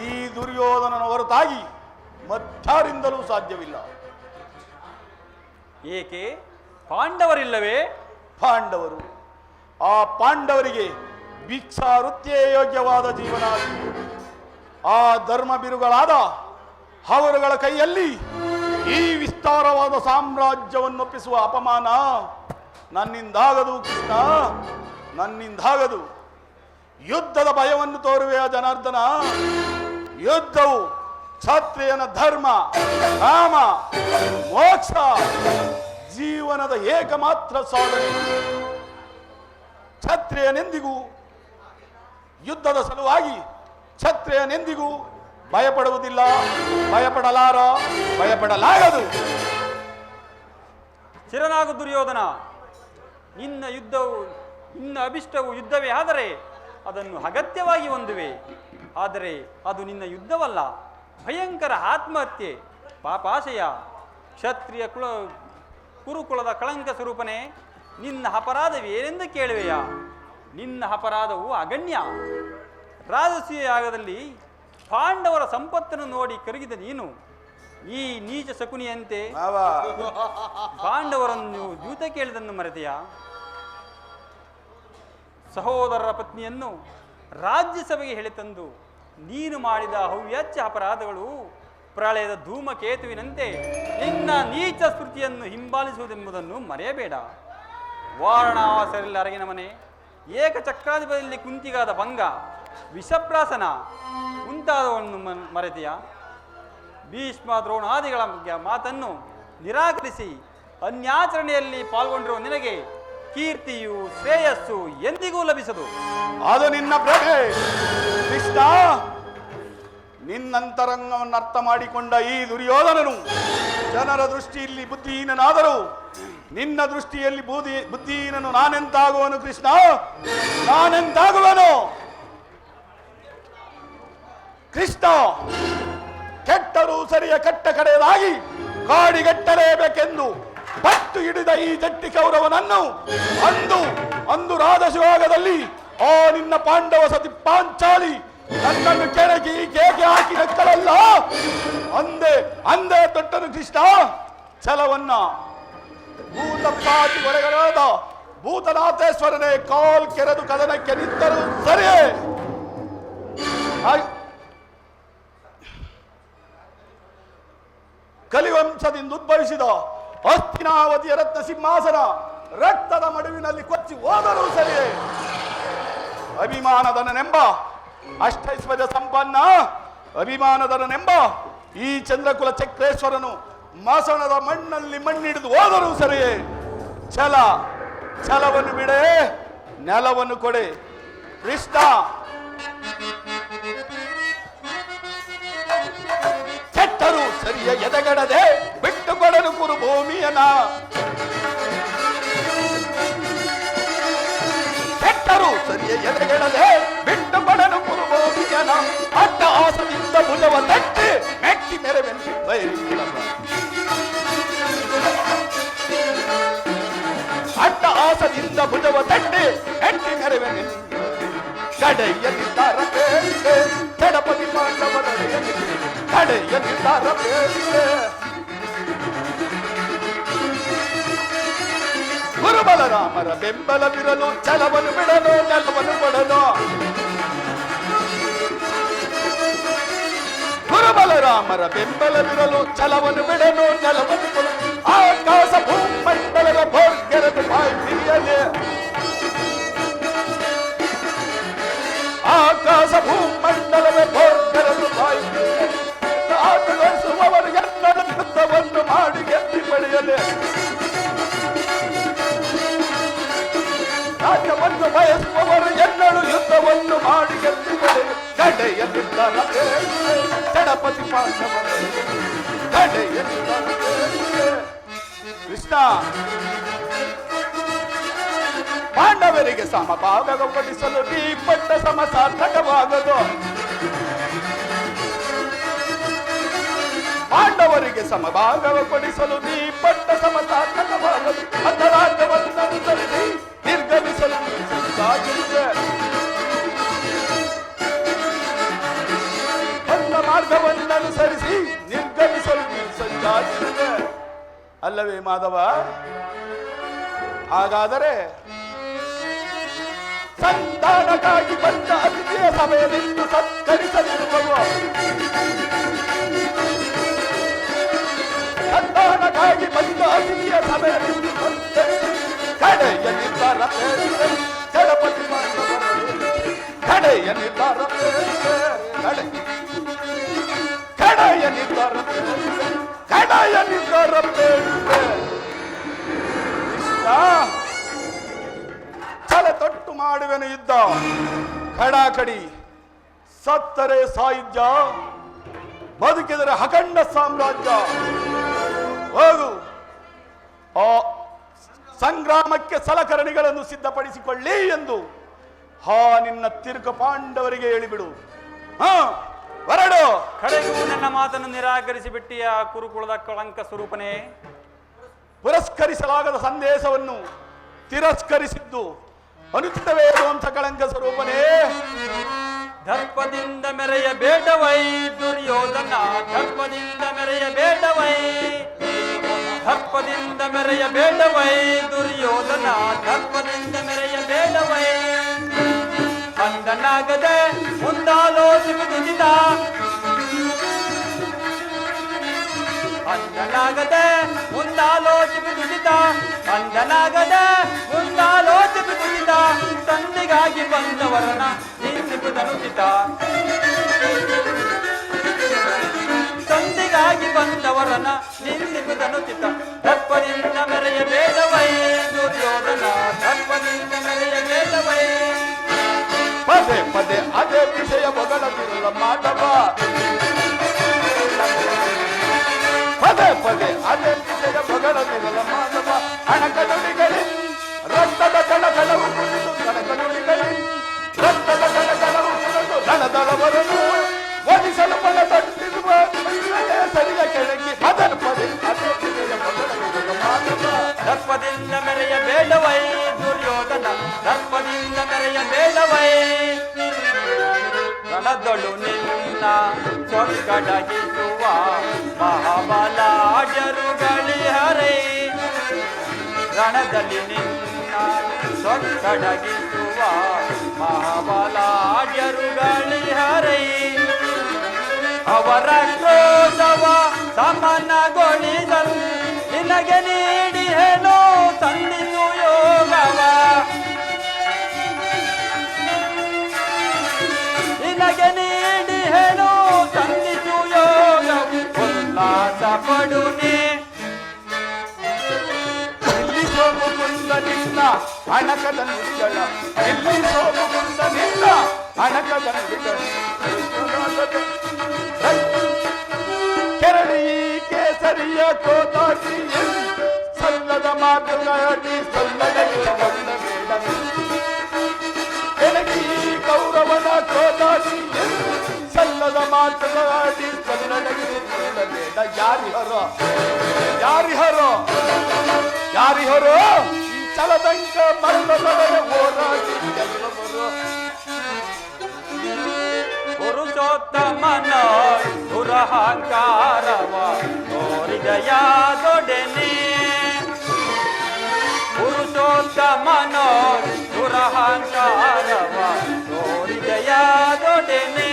ಈ ದುರ್ಯೋಧನನ ಹೊರತಾಗಿ ಮತ್ತಾರಿಂದಲೂ ಸಾಧ್ಯವಿಲ್ಲ. ಏಕೆ? ಪಾಂಡವರಿಲ್ಲವೇ? ಪಾಂಡವರು, ಆ ಪಾಂಡವರಿಗೆ ಭಿಕ್ಷಾ ವೃತ್ತಿಯೇ ಯೋಗ್ಯವಾದ ಜೀವನ. ಆ ಧರ್ಮ ಬಿರುಗಳಾದ ಅವರುಗಳ ಕೈಯಲ್ಲಿ ಈ ವಿಸ್ತಾರವಾದ ಸಾಮ್ರಾಜ್ಯವನ್ನೊಪ್ಪಿಸುವ ಅಪಮಾನ ನನ್ನಿಂದಾಗದು ಕೃಷ್ಣ, ನನ್ನಿಂದಾಗದು. ಯುದ್ಧದ ಭಯವನ್ನು ತೋರುವೆಯ ಜನಾರ್ದನ? ಯುದ್ಧವು ಕ್ಷತ್ರಿಯನ ಧರ್ಮ, ಕಾಮ, ಮೋಕ್ಷ, ಜೀವನದ ಏಕಮಾತ್ರ ಸಾಧನೆ. ಕ್ಷತ್ರಿಯನೆಂದಿಗೂ ಯುದ್ಧದ ಸಲುವಾಗಿ ಕ್ಷತ್ರಿಯನೆಂದಿಗೂ ಭಯಪಡುವುದಿಲ್ಲ, ಭಯಪಡಲಾರ, ಭಯಪಡಲಾಗದು. ಚಿರನಾಗು ದುರ್ಯೋಧನ. ನಿನ್ನ ಅಭಿಷ್ಟವು ಯುದ್ಧವೇ ಆದರೆ ಅದನ್ನು ಅಗತ್ಯವಾಗಿ ಹೊಂದುವೆ. ಆದರೆ ಅದು ನಿನ್ನ ಯುದ್ಧವಲ್ಲ, ಭಯಂಕರ ಆತ್ಮಹತ್ಯೆ, ಪಾಪಾಶಯ. ಕ್ಷತ್ರಿಯ ಕುರುಕುಲದ ಕಳಂಕ ಸ್ವರೂಪನೇ, ನಿನ್ನ ಅಪರಾಧವೇನೆಂದು ಕೇಳುವೆಯಾ? ನಿನ್ನ ಅಪರಾಧವು ಅಗಣ್ಯ. ರಾಜಸೂಯ ಯಾಗದಲ್ಲಿ ಪಾಂಡವರ ಸಂಪತ್ತನ್ನು ನೋಡಿ ಕರಗಿದ ನೀನು ಈ ನೀಚ ಶಕುನಿಯಂತೆ ಪಾಂಡವರನ್ನು ಜೂತ ಕೇಳಿದನ್ನು ಮರೆತೆಯ? ಸಹೋದರರ ಪತ್ನಿಯನ್ನು ರಾಜ್ಯಸಭೆಗೆ ಹೇಳಿತಂದು ನೀನು ಮಾಡಿದ ಹವ್ಯಾಚ್ಯ ಅಪರಾಧಗಳು ಪ್ರಳಯದ ಧೂಮಕೇತುವಿನಂತೆ ನಿನ್ನ ನೀಚ ಸ್ಮೃತಿಯನ್ನು ಹಿಂಬಾಲಿಸುವುದೆಂಬುದನ್ನು ಮರೆಯಬೇಡ. ವಾರಣಾವಾಸರಲ್ಲಿ ಅರಗಿನ ಮನೆ, ಏಕಚಕ್ರಾಧಿಪತಿಯಲ್ಲಿ ಕುಂತಿಗಾದ ಭಂಗ, ವಿಷಪ್ರಾಸನ ಮುಂತಾದವನ್ನು ಮರೆತೆಯ? ಭೀಷ್ಮ ದ್ರೋಣಾದಿಗಳ ಮಾತನ್ನು ನಿರಾಕರಿಸಿ ಅನ್ಯಾಚರಣೆಯಲ್ಲಿ ಪಾಲ್ಗೊಂಡಿರುವ ನಿನಗೆ ಕೀರ್ತಿಯು ಶ್ರೇಯಸ್ಸು ಎಂದಿಗೂ ಲಭಿಸದು. ಅದು ನಿನ್ನ ಭ್ರಮೆ ಕೃಷ್ಣ. ನಿನ್ನಂತರಂಗವನ್ನು ಅರ್ಥ ಮಾಡಿಕೊಂಡ ಈ ದುರ್ಯೋಧನನು ಜನರ ದೃಷ್ಟಿಯಲ್ಲಿ ಬುದ್ಧಿಹೀನನಾದರೂ ನಿನ್ನ ದೃಷ್ಟಿಯಲ್ಲಿ ಬುದ್ಧಿಹೀನನು ನಾನೆಂತಾಗುವನು ಕೃಷ್ಣ, ನಾನೆಂತಾಗುವನು ಕೃಷ್ಣ? ಕೆಟ್ಟರೂ ಸರಿಯ ಕೆಟ್ಟ ಕಡೆಯದಾಗಿ ಕಾಡಿಗಟ್ಟಲೇಬೇಕೆಂದು ಪಟ್ಟು ಹಿಡಿದ ಈ ಜಟ್ಟಿ ಕೌರವನನ್ನು ಅಂದು ರಾಜಶಿವಾಗದಲ್ಲಿ ಆ ನಿನ್ನ ಪಾಂಡವ ಸತಿ ಪಾಂಚಾಲಿ ನನ್ನನ್ನು ಕೆಳಗಿ ಕೇಕೆ ಹಾಕಿ ನಕ್ಕಳಲ್ಲ. ಅಂದೇ ತೊಟ್ಟನು ಕೃಷ್ಣ ಛಲವನ್ನ. ಭೂತಪಾತಿ ಹೊರಗರಾದ ಭೂತನಾಥೇಶ್ವರನೇ ಕಾಲ್ ಕೆರೆದು ಕದನಕ್ಕೆ ನಿಂತರು ಸರಿಯೇ. ಕಲಿವಂಶದಿಂದ ಉದ್ಭವಿಸಿದ ಹಸ್ತಿನಾವತಿಯ ರತ್ನ ಸಿಂಹಾಸನ ರಕ್ತದ ಮಡುವಿನಲ್ಲಿ ಕೊಚ್ಚಿ ಹೋದರೂ ಸರಿಯೇ. ಅಭಿಮಾನದನೆಂಬ ಅಷ್ಟೈಶ್ವರ್ಯ ಸಂಪನ್ನ ಅಭಿಮಾನದನೆಂಬ ಈ ಚಂದ್ರಕುಲ ಚಕ್ರೇಶ್ವರನು ಮಾಸಣದ ಮಣ್ಣಲ್ಲಿ ಮಣ್ಣಿಡಿದು ಹೋದರೂ ಸರಿಯೇ. ಛಲವನ್ನು ಬಿಡೆ, ನೆಲವನ್ನು ಕೊಡೆ ಕೃಷ್ಣ. ಕೆಟ್ಟರು ಸರಿಯ ಎದೆಗಡದೆ ಬಿಟ್ಟು ಕೊಡಲು ಕುರು ಭೂಮಿಯನ. ಕೆಟ್ಟರು ಸರಿಯ ಎದೆಗಡದೆ ಬಿಟ್ಟು ಕೊಡಲು ಕುರು ಭೂಮಿಯನ. ಅಡ್ಡ ಆಸದಿಂದ ಭುಜವ ತಟ್ಟಿ ಮೆಟ್ಟಿ ಮೆರವೆಂದು ಬಯಲಿಲ್ಲ. ಅಡ್ಡ ಆಸದಿಂದ ಭುಜವ ತಟ್ಟಿ ಮೆಟ್ಟಿ ಮೆರವೆಂದು ಕಡೆಯಲ್ಲಿದ್ದಾರ ಕೆಡಪದಿ ಪಾಂಡವರ ಕಡೆಯಲ್ಲಿದ್ದಾರ. ಗುರುಬಲರಾಮರ ಬೆಂಬಲವಿರಲು ಛಲವನ್ನು ಬಿಡಲು ನೆಲವನ್ನು ಕೊಡಲು. ಗುರು ಬಲರಾಮರ ಬೆಂಬಲವಿರಲು ಛಲವನ್ನು ಬಿಡಲು ನೆಲವನ್ನು ಕೊಡಲು ಆಕಾಶ ಭೂಮಂಡಲದ ಭೋರ್ಗೆರೆದು ಬಾಯಿ ಬಿರಿಯಲಿ ಆಕಾಶ ಭೂಮಂಡಲದ ಭೋರ್ಗೆರೆದು ಬಾಯಿ ಆಟಗೊಳಿಸುವವರು ಎಲ್ಲರ ಯುದ್ಧವನ್ನು ಮಾಡಿ ಗೆದ್ದು ಪಡೆಯಲಿ ರಾಜ್ಯವನ್ನು ಬಯಸುವವರು ಎಲ್ಲರೂ ಯುದ್ಧವನ್ನು ಮಾಡಿ ಗೆದ್ದು ಪಡೆಯಲಿ ಕಡೆಯಲ್ಲಿದ್ದಾರ ಚಡಪತಿ ಪಾಂಡವರ ಕಡೆಯಲ್ಲಿದ್ದಾರ ಕೃಷ್ಣ ಪಾಂಡವರಿಗೆ ಸಮಭಾಗಪಡಿಸಲು ಈ ಪಟ್ಟ ಸಮ ಸಾರ್ಥಕವಾಗದು ಪಾಂಡವರಿಗೆ ಸಮಭಾಗಪಡಿಸಲು ಈ ಪಟ್ಟ ಸಮ ಸಾರ್ಥಕವಾಗದು ಅಂತರಾಜ್ಯವನ್ನು ಅನುಸರಿಸಿ ನಿರ್ಗಮಿಸಲು ಸಾಧ್ಯತೆ ಬಂದ ಮಾರ್ಗವನ್ನು ಅನುಸರಿಸಿ ನಿರ್ಗಮಿಸಲು ಸಜ್ಜಾಗಿರುತ್ತದೆ ಅಲ್ಲವೇ ಮಾಧವ ಹಾಗಾದರೆ ಸಂಧಾನಕ್ಕಾಗಿ ಬಂದ ಅತಿಥಿಯ ಸಭೆಯಲ್ಲಿಂದು ಸತ್ಕರಿಸಲಿರುವವು ಸಂಧಾನಕ್ಕಾಗಿ ಬಂದ ಅತಿಥಿಯ ಸಭೆಯಲ್ಲಿಂದು ಕಡೆಯ ನಿರ್ಧಾರ ಚಡಪತಿ ಕಡೆಯ ನಿರ್ಧಾರ ಕಡೆಯ ನಿರ್ಧಾರ ಕಡೆಯ ನಿರ್ಧಾರ ಛಲೆ ತೊಟ್ಟು ಮಾಡುವೆನು ಯುದ್ಧ ಕಡಾಕಡಿ ಸತ್ತರೆ ಸಾಯುಜ್ಯ ಬದುಕಿದರೆ ಅಖಂಡ ಸಾಮ್ರಾಜ್ಯ ಹೋಗು ಆ ಸಂಗ್ರಾಮಕ್ಕೆ ಸಲಕರಣೆಗಳನ್ನು ಸಿದ್ಧಪಡಿಸಿಕೊಳ್ಳಿ ಎಂದು ನಿನ್ನ ತಿರುಕ ಪಾಂಡವರಿಗೆ ಹೇಳಿಬಿಡು ಹೊರಡು ಕಡೆಗೂ ನನ್ನ ಮಾತನ್ನು ನಿರಾಕರಿಸಿ ಬಿಟ್ಟಿಯ ಕುರುಕುಲದ ಕಳಂಕ ಸ್ವರೂಪನೇ ಪುರಸ್ಕರಿಸಲಾಗದ ಸಂದೇಶವನ್ನು ತಿರಸ್ಕರಿಸಿದ್ದು ಅನುಚಿತವೇ ಇರುವಂಥ ಕಳಂಕ ಸ್ವರೂಪನೇ ದರ್ಪದಿಂದ ಮೆರೆಯ ಬೇಡವೈ ದುರ್ಯೋಧನ ದರ್ಪದಿಂದ ಮೆರೆಯ ಬೇಡವೈ ದರ್ಪದಿಂದ ಮೆರೆಯ ಬೇಡವೈ ದುರ್ಯೋಧನ ದರ್ಪದಿಂದ ಮೆರೆಯ ಬೇಡವೈ ಅಂದನಾಗದೆ ಮುಂದಾಲೋಚಿಸುತ್ತಿದ್ದ ಅಂದನಾಗದೆ ಮುಂದಾಲೋಚಿಸುತ್ತಿದ್ದ ಅಂದನಾಗದೆ ಮುಂದಾಲೋಚಿಸುತ್ತಿದ್ದ ತಂದೆಗಾಗಿ ಬಂದವರನ ನಿಲ್ಲಿಸುವುದನುಚಿತ ತಂದೆಗಾಗಿ ಬಂದವರನ ನಿಲ್ಲಿಸುವುದನುಚಿತ ದರ್ಪದಿಂದ ಮೆರೆಯ ಬೇಡವೈ ದುರ್ಯೋಧನ ದರ್ಪದಿಂದ ಮೆರೆಯ ಬೇಡವೈ ಪದೇ ಪದೇ ಅದೇ ವಿಷಯ ಬಗಳದಿರಲ್ಲ ಮಾಧವ ಪದೇ ಪದೇ ಅದೇ ವಿಷಯ ಬಗಳದಿರಲ್ಲ ಮಾಧವ ಅಣಕನುಡಿಗಳಿ ರಕ್ತದ ಕಣಕಣವು ಕುಣಿದು ಕಣಕನುಡಿಗಳಿ ರಕ್ತದ ಕಣಕಣವು ಕುಣಿದು ರಣದಳವರನ್ನು ವಧಿಸಲು ಬಲ ತಟ್ಟಿರುವ ಸರಿಯ ಕೆಳಗಿ ಪದೇ ಪದೇ ಅದೇ ವಿಷಯ ಬಗಳದಿರಲ್ಲ ಮಾಧವ ದರ್ಪದಿಂದ ಮೆರೆಯ ಬೇಡವೈ ದುರ್ಯೋಧನ ದರ್ಪದಿಂದ ಮೆರೆಯ ಬೇಡವೈ ರಣದಳು ನಿನ್ನ ಸೊಕ್ಕಡಗಿಸುವ ಮಹಾಬಲಾಢ್ಯರುಗಳಿಹರೈ ರಣದಲ್ಲಿ ನಿನ್ನ ಸೊಕ್ಕಡಗಿಸುವ ಮಹಾಬಲಾಢ್ಯರುಗಳಿಹರೈ ಅವರ ಕ್ರೋಧವ ಸಮನಗೊಳಿಸಲು ನಿನಗೆ ನೀಡಿ ಹೇಳೋ ಸಂಧಿಸು ಯೋಗವ ನಿನಗೆ ನೀಡಿ ಹೇಳೋ ಸಂಧಿಸು ಯೋಗ ಉಲ್ಲಾಸ ಪಡುನೆ ಎಲ್ಲಿ ಸೋಮುಕುಂದ ನಿನ್ನ ಅಣಕದ ನುಡಿಗಳ ಎಲ್ಲಿ ಸೋಮುಕುಂದ ನಿನ್ನ ಅಣಕದ ನುಡಿಗಳ ಕೆರಳಿ ಕೇಸರಿಯ ಕೋತಾಕಿ ಸಲ್ಲದ ಮಾತುಗಾಡಿ ಸಲ್ಲದಲ್ಲ ಬೇಡ ಕೆಳಗಿ ಕೌರವನ ಕೋತಾಕಿ ಸಲ್ಲದ ಮಾತುಗಾಡಿ ಸಲ್ಲದಬೇಡ ಯಾರಿಹರೋ ಯಾರಿಹರೋ ಯಾರಿಹರೋ ಈ ಚಲದಂಕ ಮರಣದೊಡನೆ ಹೋರಾಡಿ ಗೆಲ್ಲವರು ಪುರುಷೋತ್ತಮನ ದುರಹಂಕಾರವ ತೋರಿದಯಾದೊಡನೆ ಪುರುಷೋತ್ತಮನ ದುರಹಂಕಾರವ ತೋರಿದಯಾದೊಡನೆ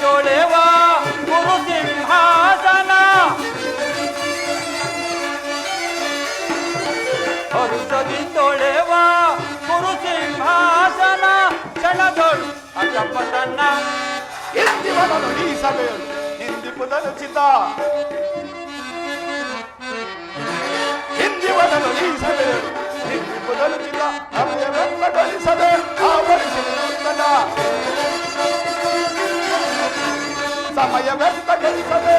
ತೊಳೆವ ಗುರು ಸಿಂಹಾಸನ ಹರುಷದಿ ತೊಳೆವ ಗುರು ಸಿಂಹಾಸನ ಕ್ಷಣದೊಳು ಅಕಪತನ ಇಂದಿವನನು ಈ ಸಭೆಯಳು ಹಿಂದಿಪುದಲು ಚಿತ ಹಿಂದಿವನನು ಈ ಸಭೆಯಳು ಹಿಂದಿಪುದಲು ಚಿತ ಅಭಯವೆಂಬಗೊಳಿಸದೆ ಆವರಿಸಿದ ಸಮಯ ವ್ಯಕ್ತಗೊಳಿಸದೆ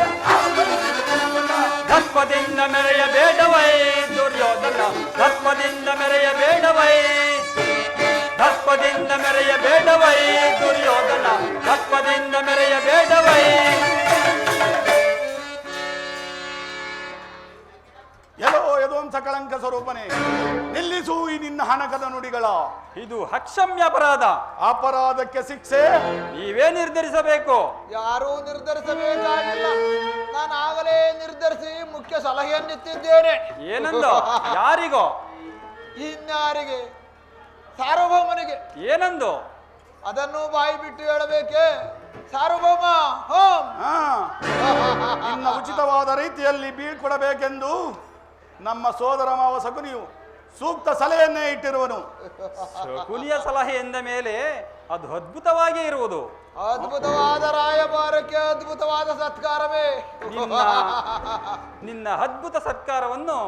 ದರ್ಪದಿಂದ ಮೆರೆಯಬೇಡವೈ ದುರ್ಯೋಧನ ದರ್ಪದಿಂದ ಮೆರೆಯಬೇಡವೈ ದರ್ಪದಿಂದ ಮೆರೆಯಬೇಡವೈ ದುರ್ಯೋಧನ ದರ್ಪದಿಂದ ಮೆರೆಯಬೇಡವೈ ಎಲ್ಲೋ ಯದುವಂಶ ಕಳಂಕ ಸ್ವರೂಪನೇ, ನಿಲ್ಲಿಸು ಈ ನಿನ್ನ ಹಣಕದ ನುಡಿಗಳ. ಇದು ಅಕ್ಷಮ್ಯ ಅಪರಾಧ. ಅಪರಾಧಕ್ಕೆ ಶಿಕ್ಷೆ ನೀವೇ ನಿರ್ಧರಿಸಬೇಕು. ಯಾರೂ ನಿರ್ಧರಿಸಬೇಕಾಗಿಲ್ಲ, ನಾನು ಆಗಲೇ ನಿರ್ಧರಿಸಿ ಮುಖ್ಯ ಸಲಹೆಯನ್ನಿತ್ತಿದ್ದೇನೆ. ಏನಂದು? ಯಾರಿಗೋ? ಇನ್ಯಾರಿಗೆ? ಸಾರ್ವಭೌಮನಿಗೆ. ಏನಂದು? ಅದನ್ನು ಬಾಯಿ ಬಿಟ್ಟು ಹೇಳಬೇಕೆ? ಸಾರ್ವಭೌಮ, ಹೋಂ. ನಿನ್ನ ಉಚಿತವಾದ ರೀತಿಯಲ್ಲಿ ಬೀಳ್ಕೊಡಬೇಕೆಂದು ನಮ್ಮ ಸೋದರ ಮಾವ ಸಗುನಿಯು ಸೂಕ್ತ ಸಲಹೆಯನ್ನೇ ಇಟ್ಟಿರುವನು. ಶಕುನಿಯ ಸಲಹೆ ಎಂದ ಮೇಲೆ ಅದು ಅದ್ಭುತವಾಗಿ ಇರುವುದು. ಅದ್ಭುತವಾದ ರಾಯಭಾರಕ್ಕೆ ಅದ್ಭುತವಾದ ಸತ್ಕಾರವೇ. ನಿನ್ನ ಅದ್ಭುತ ಸತ್ಕಾರವನ್ನು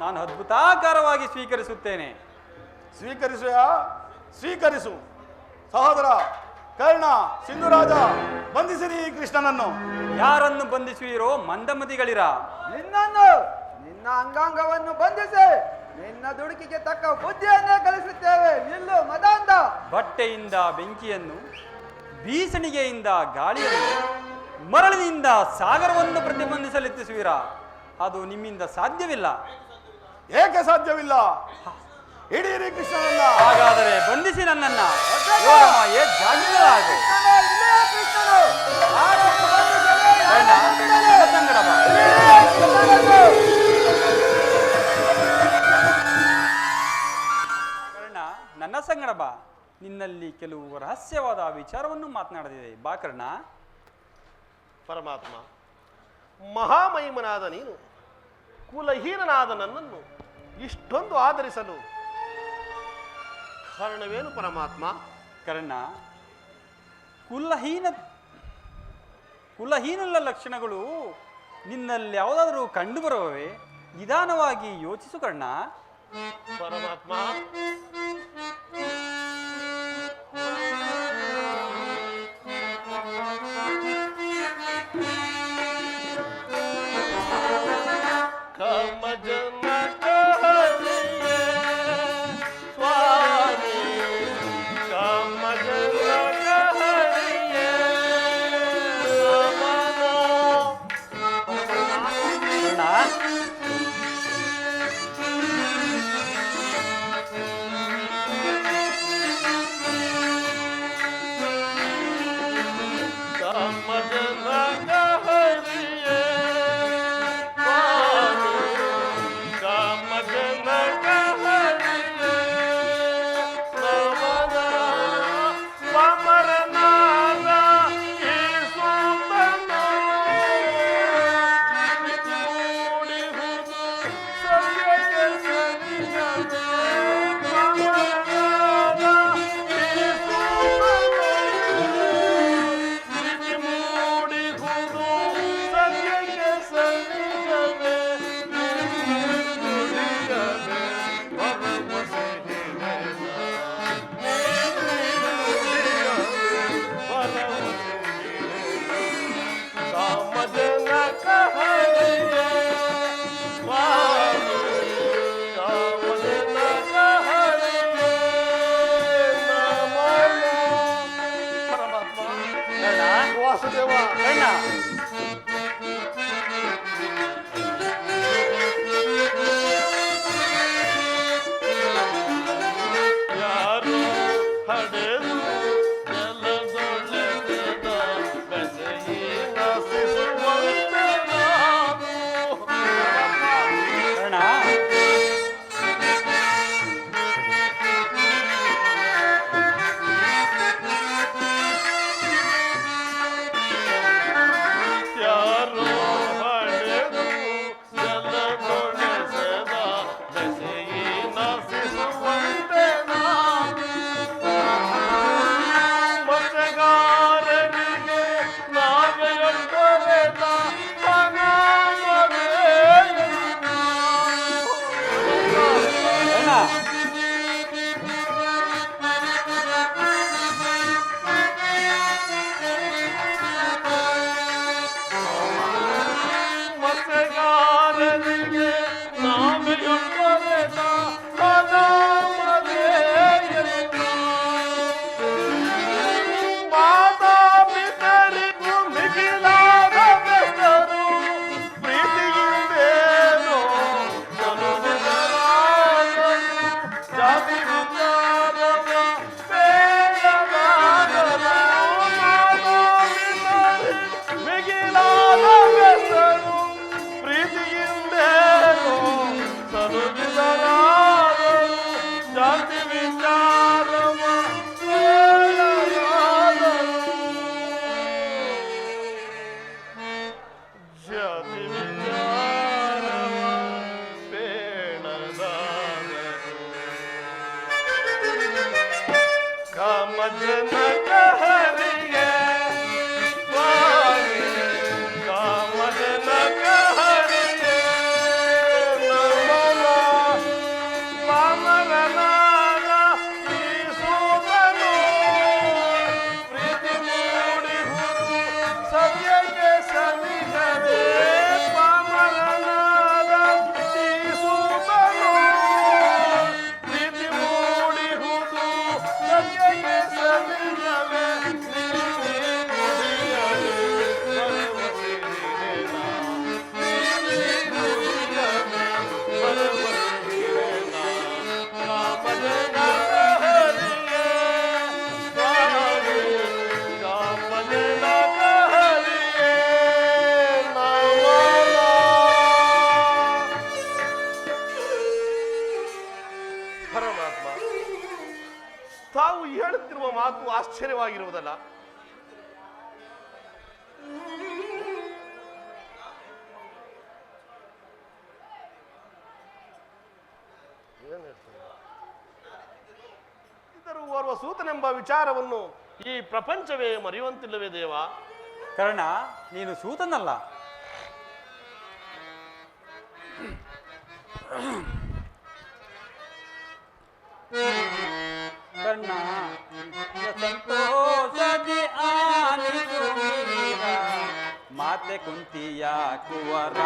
ನಾನು ಅದ್ಭುತಾಕಾರವಾಗಿ ಸ್ವೀಕರಿಸುತ್ತೇನೆ. ಸ್ವೀಕರಿಸು ಸಹೋದರ ಕರ್ಣ, ಸಿಂಧುರಾಜ, ಬಂಧಿಸಿರಿ ಈ ಕೃಷ್ಣನನ್ನು. ಯಾರನ್ನು ಬಂಧಿಸುವಿರೋ ಮಂದಮತಿಗಳಿರ? ನಿನ್ನ ಅಂಗಾಂಗವನ್ನು ಬಂಧಿಸಿ ನಿನ್ನ ದುಡುಕಿಗೆ ತಕ್ಕ ಬುದ್ಧಿಯನ್ನೇ ಕಲಿಸುತ್ತೇವೆ. ನಿಲ್ಲು ಮದಾಂಧ. ಬಟ್ಟೆಯಿಂದ ಬೆಂಕಿಯನ್ನು, ಬೀಸಣಿಗೆಯಿಂದ ಗಾಳಿಯನ್ನು, ಮರಳಿನಿಂದ ಸಾಗರವನ್ನು ಪ್ರತಿಬಂಧಿಸಲೆತ್ತಿಸುವಿರ? ಅದು ನಿಮ್ಮಿಂದ ಸಾಧ್ಯವಿಲ್ಲ. ಏಕೆ ಸಾಧ್ಯವಿಲ್ಲ? ಹಿಡೀರಿ ಕೃಷ್ಣನನ್ನ. ಹಾಗಾದರೆ ಬಂಧಿಸಿ ನನ್ನನ್ನ. ಯೋಗಮಾಯೆ ಜಾಗೃತರಾಗು. ಕರ್ಣ, ನನ್ನ ಸಂಗಡ ಬಾ. ಕರ್ಣ, ನನ್ನ ಸಂಗಡ ಬಾ. ನಿನ್ನಲ್ಲಿ ಕೆಲವು ರಹಸ್ಯವಾದ ವಿಚಾರವನ್ನು ಮಾತನಾಡದಿದೆ. ಬಾ ಕರ್ಣ. ಪರಮಾತ್ಮ, ಮಹಾಮಹಿಮನಾದ ನೀನು ಕುಲಹೀನನಾದ ನನ್ನನ್ನು ಇಷ್ಟೊಂದು ಆದರಿಸಲು ಕಾರಣವೇನು ಪರಮಾತ್ಮ? ಕರ್ಣ, ಕುಲಹೀನಲ್ಲ ಲಕ್ಷಣಗಳು ನಿನ್ನಲ್ಲಿ ಯಾವುದಾದರೂ ಕಂಡು ಬರುವವೇ? ನಿಧಾನವಾಗಿ ಯೋಚಿಸು ಕರ್ಣ. ಪರಮಾತ್ಮ, ಕಾಮಜನಕ ಹರಿಗೆ ಸ್ವಾಮಿ ಕಾಮಜನಕ ಹರಿಗೆ ನಮನ ಪಾಮರನಾದ ಈ ಸೂತನು ಪ್ರೀತಿ ಮೂಡಿಹುದು ಸದ್ಯಕ್ಕೆ ಸಮಿಸವೇ ಪಾಮರನಾದ ಈ ಸೂತನು ಪ್ರೀತಿ ಮೂಡಿಹುದು ಸದ್ಯಕ್ಕೆ ಸಮಿಸವೇ ಪರಮಾತ್ಮ, ತಾವು ಹೇಳುತ್ತಿರುವ ಮಾತು ಆಶ್ಚರ್ಯವಾಗಿರುವುದಲ್ಲ. ಇದರೂ ಓರ್ವ ಸೂತನೆಂಬ ವಿಚಾರವನ್ನು ಈ ಪ್ರಪಂಚವೇ ಮರೆಯುವಂತಿಲ್ಲವೇ ದೇವ? ಕರ್ಣ, ನೀನು ಸೂತನಲ್ಲ. ಕರ್ಣ, ಸಂತೋಷದಿ ಆಲಿಸುವೀರ ಮಾತೆ ಕುಂತಿಯ ಕುವರ,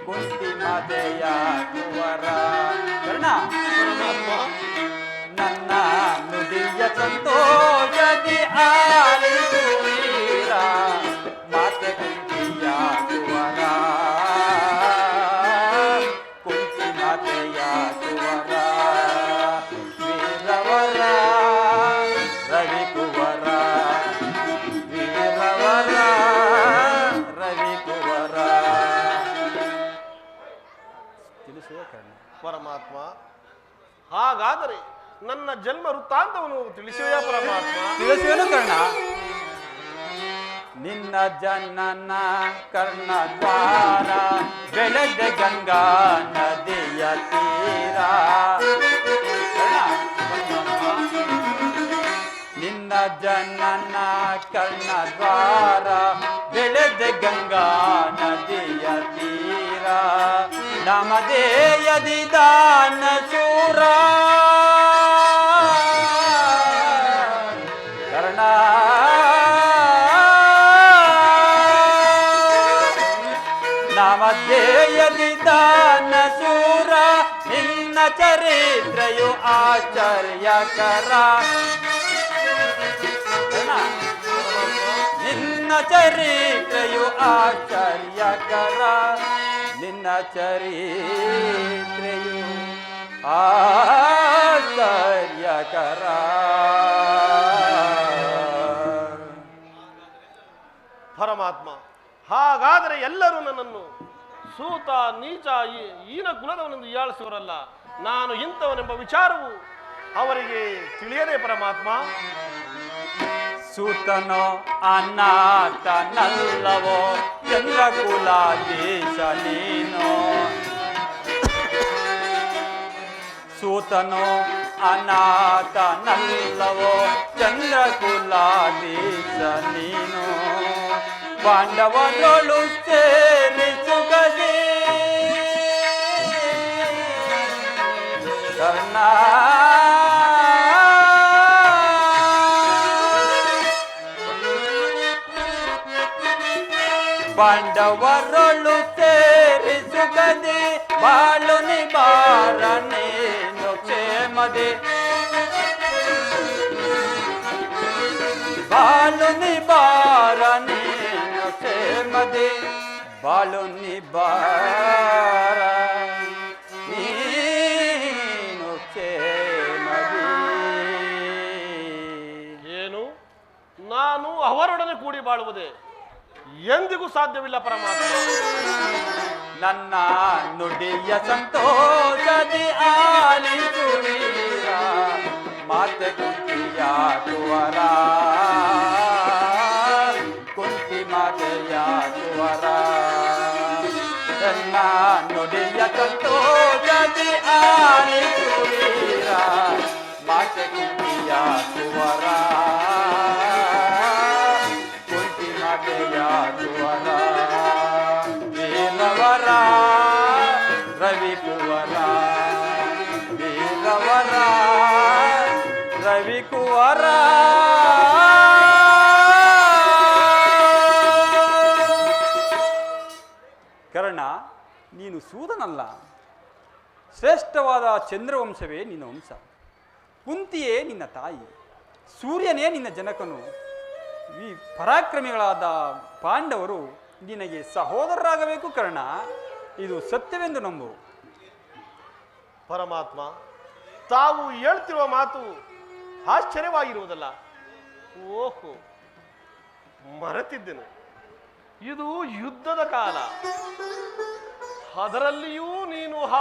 ಕುಂತಿ ಮಾತೆಯ ಕುವರ. ಕರ್ಣ, ನನ್ನ ನುಡಿಯ ಸಂತೋಷದಿ ಆಲಿಸುವೀರ ಮಾತೆ ಕುಂತಿಯ ಕುವರ, ಕುಂತಿ ಮಾತೆಯ ಕುವರ. ವೀರವರ ರವಿ ಕುವರ, ವೀರವರ ರವಿ ಕುವರ. ತಿಳಿಸುವ ಕರ್ಣ. ಪರಮಾತ್ಮ, ಹಾಗಾದರೆ ನನ್ನ ಜನ್ಮ ವೃತ್ತಾಂತವನ್ನು ತಿಳಿಸುವೆಯಾ ಪರಮಾತ್ಮ? ತಿಳಿಸುವೆನು ಕರ್ಣ. ನಿನ್ನ ಜನನ ಕರ್ಣದ್ವಾರ ಬೆಳೆದ ಗಂಗಾ ನದಿಯ ತೀರ. ನಿನ್ನ ಜನನ ಕರ್ಣದ್ವಾರ ಬೆಳೆದ ಗಂಗಾ ನದಿಯ ತೀರ. ನಮದೇ ಯದಿದಾನ ಶೂರ ಕರ್ಣ. ನಮದೇಯದಿದಾನ ಶೂರ ನಿನ್ನ ಚರಿತ್ರೆಯು ಆಶ್ಚರ್ಯಕರ. ನಿನ್ನ ಚರಿತ್ರೆಯು ಆಶ್ಚರ್ಯಕರ, ನಿನ್ನ ಚರಿತ್ರೆಯು ಆಶ್ಚರ್ಯಕರ. ಪರಮಾತ್ಮ, ಹಾಗಾದರೆ ಎಲ್ಲರೂ ನನ್ನನ್ನು ಸೂತ ನೀಚ ಈನ ಕುಲದವನೆಂದು ಹೀಯಾಳಿಸುವರಲ್ಲ. ನಾನು ಇಂಥವನೆಂಬ ವಿಚಾರವು ಅವರಿಗೆ ತಿಳಿಯದೆ ಪರಮಾತ್ಮ. ಸೂತನೋ ಅನಾಥನಲ್ಲವೋ ಚಂದ್ರಕುಲಾಧೀಶ ನೀನು. ಸೂತನೋ ಅನಾಥನಲ್ಲವೋ ಚಂದ್ರಕುಲಾಧೀಶ ನೀನು. ಪಾಂಡವರೊಳು ಸೇರಿಸುಗದೆ ಕರ್ಣ. ಪಾಂಡವರೊಳು ಸೇರಿಸುಗದೆ ಬಾಳು ನಿಬಾರನೇನು ಕ್ಷೇಮದೆ. ಬಾಳು ನಿಬಾರನೇನು ಕ್ಷೇಮದೆ, ಬಾಳು ನಿಬಾರ ನೀನು ಕ್ಷೇಮದೆ. ಏನು, ನಾನು ಅವರೊಡನೆ ಕೂಡಿ ಬಾಳುವುದೇ ಎಂದಿಗೂ ಸಾಧ್ಯವಿಲ್ಲ ಪರಮಾತ್ಮ. ನನ್ನ ನುಡಿಯ ಸಂತೋಷದಿ ಆಲಿಸುವೀರ ಮಾತೆ ಕುಂತಿಯ ಕುವರ, ಕುಂತಿ ಮಾತೆಯ ಕುವರ. ನನ್ನ ನುಡಿಯ ಸಂತೋಷದಿ ಆಲಿಸುವೀರ ಮಾತೆ ಕುಂತಿಯ ಸುವರ ಕುಂತಿ ಮಾತೆಯ ಸುವರ ವೇದವರ ರವಿ ಕುವರ ವೇದವರ ರವಿ ಕುವರ ಕರ್ಣ, ನೀನು ಸೂದನಲ್ಲ, ಶ್ರೇಷ್ಠವಾದ ಚಂದ್ರವಂಶವೇ ನಿನ್ನ ವಂಶ. ಕುಂತಿಯೇ ನಿನ್ನ ತಾಯಿ, ಸೂರ್ಯನೇ ನಿನ್ನ ಜನಕನು. ಈ ಪರಾಕ್ರಮಿಗಳಾದ ಪಾಂಡವರು ನಿನಗೆ ಸಹೋದರರಾಗಬೇಕು ಕರ್ಣ. ಇದು ಸತ್ಯವೆಂದು ನಂಬು. ಪರಮಾತ್ಮ, ತಾವು ಹೇಳ್ತಿರುವ ಮಾತು ಆಶ್ಚರ್ಯವಾಗಿರುವುದಲ್ಲ. ಓಹೋ, ಮರೆತಿದ್ದೇನೆ. ಇದು ಯುದ್ಧದ ಕಾಲ, ಅದರಲ್ಲಿಯೂ ನೀನು ಆ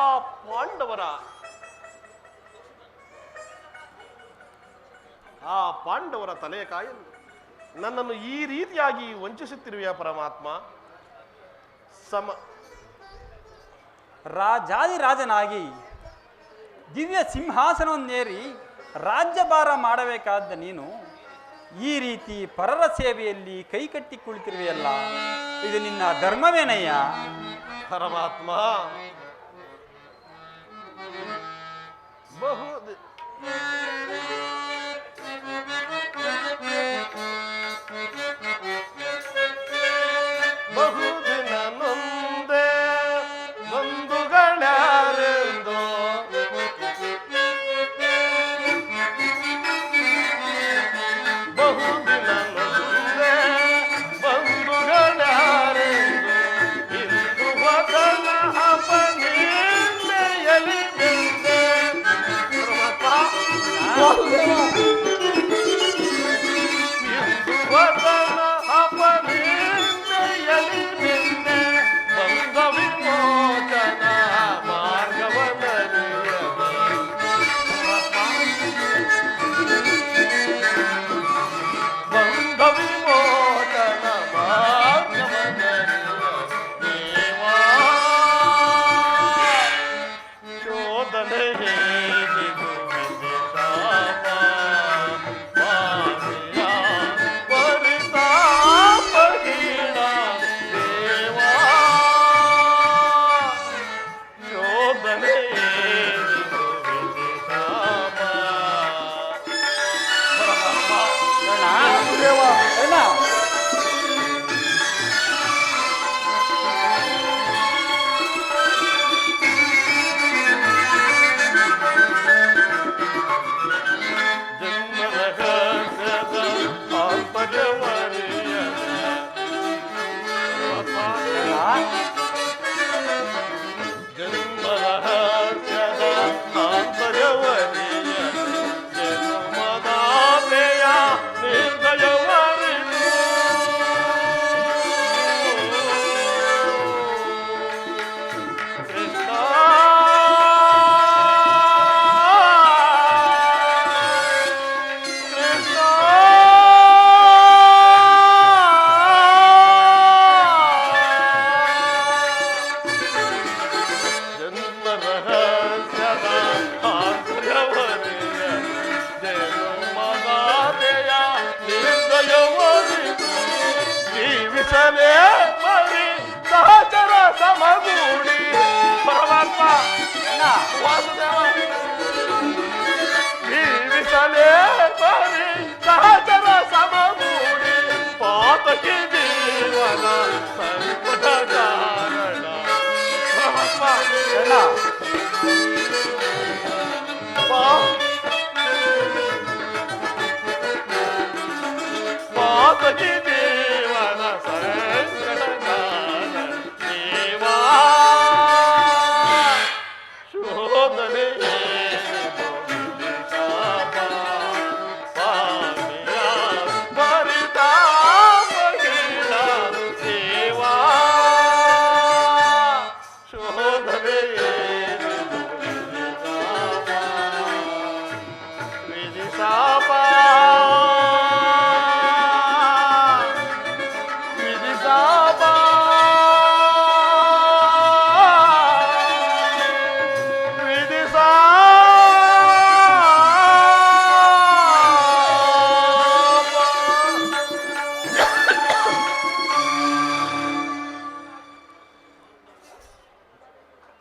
ಪಾಂಡವರ ತಲೆಯ ಕಾಯಲು ನನ್ನನ್ನು ಈ ರೀತಿಯಾಗಿ ವಂಚಿಸುತ್ತಿರುವೆಯ ಪರಮಾತ್ಮ. ರಾಜಾದಿರಾಜನಾಗಿ ದಿವ್ಯ ಸಿಂಹಾಸನವನ್ನೇರಿ ರಾಜ್ಯಭಾರ ಮಾಡಬೇಕಾದ ನೀನು ಈ ರೀತಿ ಪರರ ಸೇವೆಯಲ್ಲಿ ಕೈಕಟ್ಟಿ ಕುಳಿತಿರುವೆಯಲ್ಲ, ಇದು ನಿನ್ನ ಧರ್ಮವೇನಯ್ಯ? ಪರಮಾತ್ಮ, ಬಹುದಿನ ನೊಂದೆ ಬಂಧುಗಳ್ಯಾರೆಂದು ಬಹುದಿನ ನೊಂದೆ ಬಂಧುಗಳ್ಯಾರೆಂದು ಇಂದು ವದನ ಅಪನಿಂದೆಯಲಿ ಬೆಂದೆ. ಇಂದು ವದನ ಅಪನಿಂದೆಯಲಿ ಬೆಂದೆ ಬಂದ ವಿಮೋಚನ ಮಾರ್ಗವನರಿಯದೆ. ಬಂದ ವಿಮೋಚನ ಮಾರ್ಗವನರಿಯದೆ ದೇವಾ ಶೋಧನೆ ಹೇಗಿದು ವಿಧಿಸಾಮ ಮಾತೆಯ ಪರಿತಾಪಹೀನ ದೇವಾ ಶೋಧನೆ ಹೇಗಿದು ವಿಧಿಸಾಮ. ಕರ್ಣ, ಜನ್ಮರಹಸ್ಯದ ತಾತ್ಪರ್ಯವರಿಯದೆ. ಜನ್ಮರಹಸ್ಯದ ತಾತ್ಪರ್ಯವರಿಯದೆ ಜನ್ಮದಾತೆಯ ನಿರ್ದಯವರಿದು. ಕೃಷ್ಣ ಕೃಷ್ಣ ಜನ್ಮ ರಹಸ್ಯದ ಆಂತರ್ಯವರಿಯ ಜನ್ಮದಾತೆಯ ನಿರ್ದಯವರಿದು. ಜೀವಿಸಲೇ ಮರಿ ಸಹಚರ ಸಮಗೂಡಿ. ಪರಮಾತ್ಮ ವಾಸುದೇವ, ಜೀವಿಸಲೇ ಮರಿ ಸಹಚರ ಸಮಗೂಡಿ ಪಾತಕಿ ಜೀವನ ಸಂಕಟ ಕಾರಣ. ಪರಮಾತ್ಮ ಕರ್ಣ, ಪಾತಕಿ ಜೀವನ ಸಂಕಟ ಕಾರಣ ದೇವಾ ಶೋಧನೆ ಪರಿತಾಪಹೀನ ದೇವಾ ಶೋಧನೆ ವಿಧಿಸಾಪ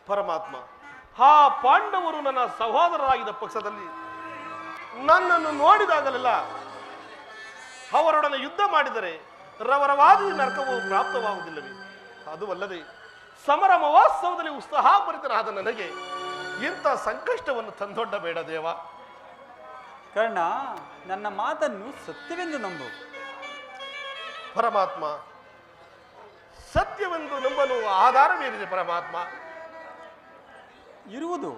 ಪರಮಾತ್ಮ, ಆ ಪಾಂಡವರು ನನ್ನ ಸಹೋದರರಾಗಿದ್ದ ಪಕ್ಷದಲ್ಲಿ ನನ್ನನ್ನು ನೋಡಿದಾಗಲೆಲ್ಲ ಅವರೊಡನೆ ಯುದ್ಧ ಮಾಡಿದರೆ ರವರವಾದಿ ನರಕವು ಪ್ರಾಪ್ತವಾಗುವುದಿಲ್ಲವೇ? ಅದು ಅಲ್ಲದೆ ಸಮರ ಮಹೋತ್ಸವದಲ್ಲಿ ಉತ್ಸಾಹಭರಿತನಾದ ನನಗೆ ಇಂಥ ಸಂಕಷ್ಟವನ್ನು ತಂದೊಡ್ಡ ಬೇಡ ದೇವ. ಕರ್ಣ, ನನ್ನ ಮಾತನ್ನು ಸತ್ಯವೆಂದು ನಂಬು. ಪರಮಾತ್ಮ, ಸತ್ಯವೆಂದು ನಂಬಲು ಆಧಾರವೇನಿದೆ ಪರಮಾತ್ಮ? ಇರುವುದು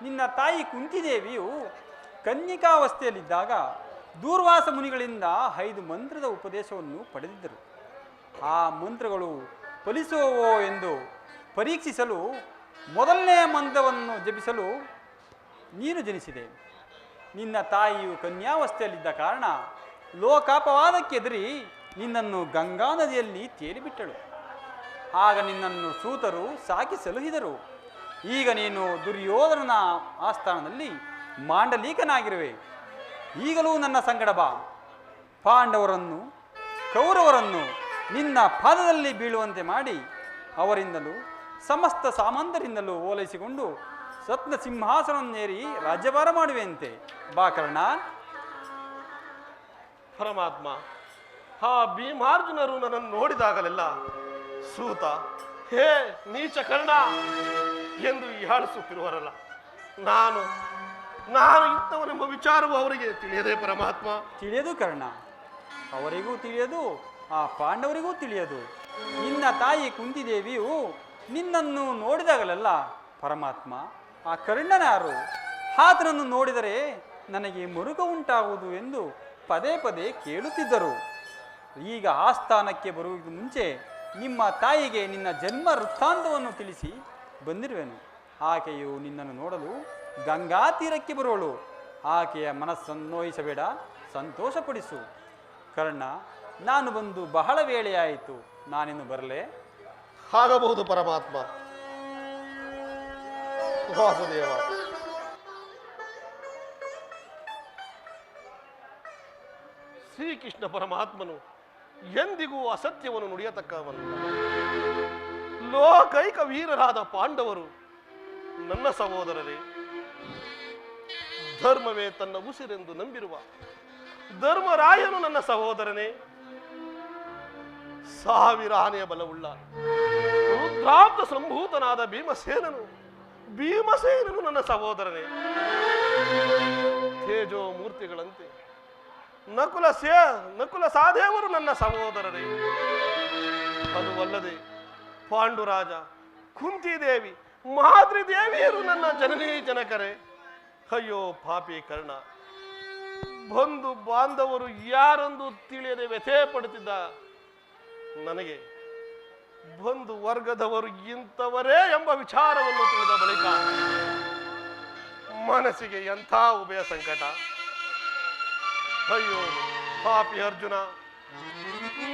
ನಿನ್ನ ತಾಯಿ ಕುಂತಿದೇವಿಯು ಕನ್ನಿಕಾವಸ್ಥೆಯಲ್ಲಿದ್ದಾಗ ದೂರ್ವಾಸ ಮುನಿಗಳಿಂದ 5 ಮಂತ್ರದ ಉಪದೇಶವನ್ನು ಪಡೆದಿದ್ದರು. ಆ ಮಂತ್ರಗಳು ಫಲಿಸುವವೋ ಎಂದು ಪರೀಕ್ಷಿಸಲು ಮೊದಲನೆಯ ಮಂತ್ರವನ್ನು ಜಪಿಸಲು ನೀನು ಜನಿಸಿದೆ. ನಿನ್ನ ತಾಯಿಯು ಕನ್ಯಾವಸ್ಥೆಯಲ್ಲಿದ್ದ ಕಾರಣ ಲೋಕಾಪವಾದಕ್ಕೆದರಿ ನಿನ್ನನ್ನು ಗಂಗಾ ನದಿಯಲ್ಲಿ ತೇಲಿಬಿಟ್ಟಳು. ಆಗ ನಿನ್ನನ್ನು ಸೂತರು ಸಾಕಿ ಸಲುಹಿದರು. ಈಗ ನೀನು ದುರ್ಯೋಧನನ ಆಸ್ಥಾನದಲ್ಲಿ ಮಾಂಡಲೀಕನಾಗಿರುವೆ. ಈಗಲೂ ನನ್ನ ಸಂಗಡ ಬಾ. ಪಾಂಡವರನ್ನು ಕೌರವರನ್ನು ನಿನ್ನ ಪಾದದಲ್ಲಿ ಬೀಳುವಂತೆ ಮಾಡಿ ಅವರಿಂದಲೂ ಸಮಸ್ತ ಸಾಮಂತರಿಂದಲೂ ಓಲೈಸಿಕೊಂಡು ಸತ್ನ ಸಿಂಹಾಸನವನ್ನೇರಿ ರಾಜ್ಯಭಾರ ಮಾಡುವೆಯಂತೆ. ಬಾ ಕರ್ಣ. ಪರಮಾತ್ಮ, ಆ ಭೀಮಾರ್ಜುನರು ನನ್ನನ್ನು ನೋಡಿದಾಗಲೆಲ್ಲ ಸೂತ, ಹೇ ನೀಚ ಕರ್ಣ ಎಂದು ಹೀಯಾಳಿಸುತ್ತಿರುವರಲ್ಲ, ನಾನು ಇಂಥವನೆಂಬ ವಿಚಾರವು ಅವರಿಗೆ ತಿಳಿಯದೆ ಪರಮಾತ್ಮ. ತಿಳಿಯದು ಕರ್ಣ, ಅವರಿಗೂ ತಿಳಿಯದು, ಆ ಪಾಂಡವರಿಗೂ ತಿಳಿಯದು. ನಿನ್ನ ತಾಯಿ ಕುಂತಿದೇವಿಯು ನಿನ್ನನ್ನು ನೋಡಿದಾಗಲೆಲ್ಲ ಪರಮಾತ್ಮ, ಆ ಕರ್ಣನಾರು ಆತನನ್ನು ನೋಡಿದರೆ ನನಗೆ ಮುರುಗ ಉಂಟಾಗುವುದು ಎಂದು ಪದೇ ಪದೇ ಕೇಳುತ್ತಿದ್ದರು. ಈಗ ಆಸ್ಥಾನಕ್ಕೆ ಬರುವುದಕ್ಕೆ ಮುಂಚೆ ನಿಮ್ಮ ತಾಯಿಗೆ ನಿನ್ನ ಜನ್ಮ ವೃತ್ತಾಂತವನ್ನು ತಿಳಿಸಿ ಬಂದಿರುವೆನು. ಆಕೆಯು ನಿನ್ನನ್ನು ನೋಡಲು ಗಂಗಾ ತೀರಕ್ಕೆ ಬರುವಳು. ಆಕೆಯ ಮನಸ್ಸನ್ನು ನೋಯಿಸಬೇಡ, ಸಂತೋಷಪಡಿಸು. ಕರ್ಣ, ನಾನು ಬಂದು ಬಹಳ ವೇಳೆಯಾಯಿತು, ನಾನಿನ್ನು ಬರಲೇ? ಆಗಬಹುದು ಪರಮಾತ್ಮ. ವಾಸುದೇವ, ಶ್ರೀಕೃಷ್ಣ ಪರಮಾತ್ಮನು ಎಂದಿಗೂ ಅಸತ್ಯವನ್ನು ನುಡಿಯತಕ್ಕವನು. ಲೋಕೈಕ ವೀರರಾದ ಪಾಂಡವರು ನನ್ನ ಸಹೋದರರೇ. ಧರ್ಮವೇ ತನ್ನ ಉಸಿರೆಂದು ನಂಬಿರುವ ಧರ್ಮರಾಯನು ನನ್ನ ಸಹೋದರನೇ. 1000 ಆನೆಯ ಬಲವುಳ್ಳ ರುದ್ರಾಬ್ಧ ಸಂಭೂತನಾದ ಭೀಮಸೇನನು ನನ್ನ ಸಹೋದರನೇ. ತೇಜೋ ಮೂರ್ತಿಗಳಂತೆ ನಕುಲ ಸಹದೇವರು ನನ್ನ ಸಹೋದರರೇ. ಅದು ಅಲ್ಲದೆ ಪಾಂಡುರಾಜ, ಕುಂತಿದೇವಿ, ಮಾದ್ರಿದೇವಿಯರು ನನ್ನ ಜನನೀ ಜನಕರೇ. ಅಯ್ಯೋ ಪಾಪಿ ಕರ್ಣ, ಬಂಧು ಬಾಂಧವರು ಯಾರೊಂದು ತಿಳಿಯದೆ ವ್ಯಥೆ ಪಡುತ್ತಿದ್ದ ನನಗೆ ಬಂಧು ವರ್ಗದವರು ಇಂಥವರೇ ಎಂಬ ವಿಚಾರವನ್ನು ತಿಳಿದ ಬಳಿಕ ಮನಸ್ಸಿಗೆ ಎಂಥ ಉಭಯ ಸಂಕಟ. ಅಯ್ಯೋ ಪಾಪಿ ಅರ್ಜುನ,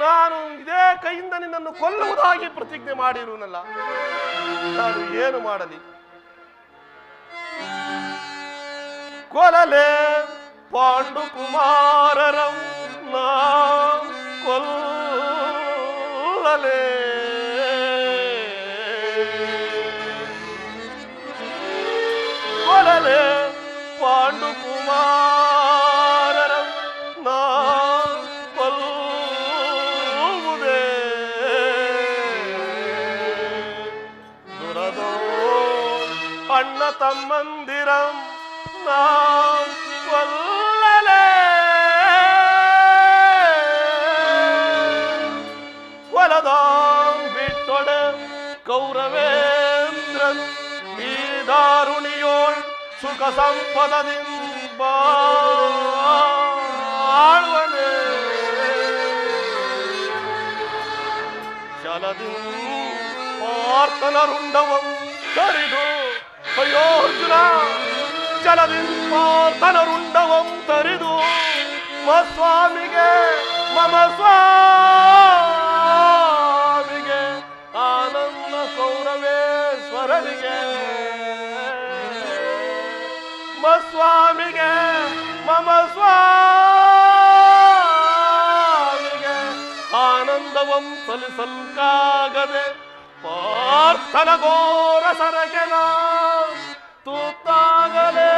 ನಾನು ಇದೇ ಕೈಯಿಂದ ನಿನ್ನನ್ನು ಕೊಲ್ಲುವುದಾಗಿ ಪ್ರತಿಜ್ಞೆ ಮಾಡಿರುವನಲ್ಲ, ನಾನು ಏನು ಮಾಡಲಿ? ಕೊಲಲೆ ಪಾಂಡು ಕುಮಾರರಂ ನಾ ಕೊಲ್ಲಲೆ. ಕೊಲಲೆ ಪಾಂಡು ಕುಮಾರರಂ ನಾ ಕೊಲ್ಲುವುದೇ. ದುರದೋ ಅಣ್ಣ ತಮ್ಮಂದಿರಂ ನಾ ಕೊಲ್ಲಲೆ. ಕೊಲದಾಂ ಬಿಟ್ಟೊಡೆ ಕೌರವೇಂದ್ರನ್ ಈ ದಾರುಣಿಯೋಳ್ ಸುಖ ಸಂಪದದಿಂದ ಆಳ್ವನೆ. ಚಲದಿಂ ಪಾರ್ಥನರುಂಡವಂ ತರಿದು. ಅಯ್ಯೋ ಅರ್ಜುನ, ಚಲದಿಂ ಪಾರ್ಥನರುಂಡವಂ ತರಿದು ಮಮ ಸ್ವಾಮಿಗೆ ಆನಂದ ಕೌರವೇಶ್ವರನಿಗೆ. ಸ್ವಾಮಿಗೆ ಮಮ ಸ್ವಾಮಿಗೆ ಸಲಿಸಲ್ಕಾಗದೆ ಪಾರ್ಥನ ಘೋರ ಸರಗೆನ ತುತ್ತಾಗಲೇ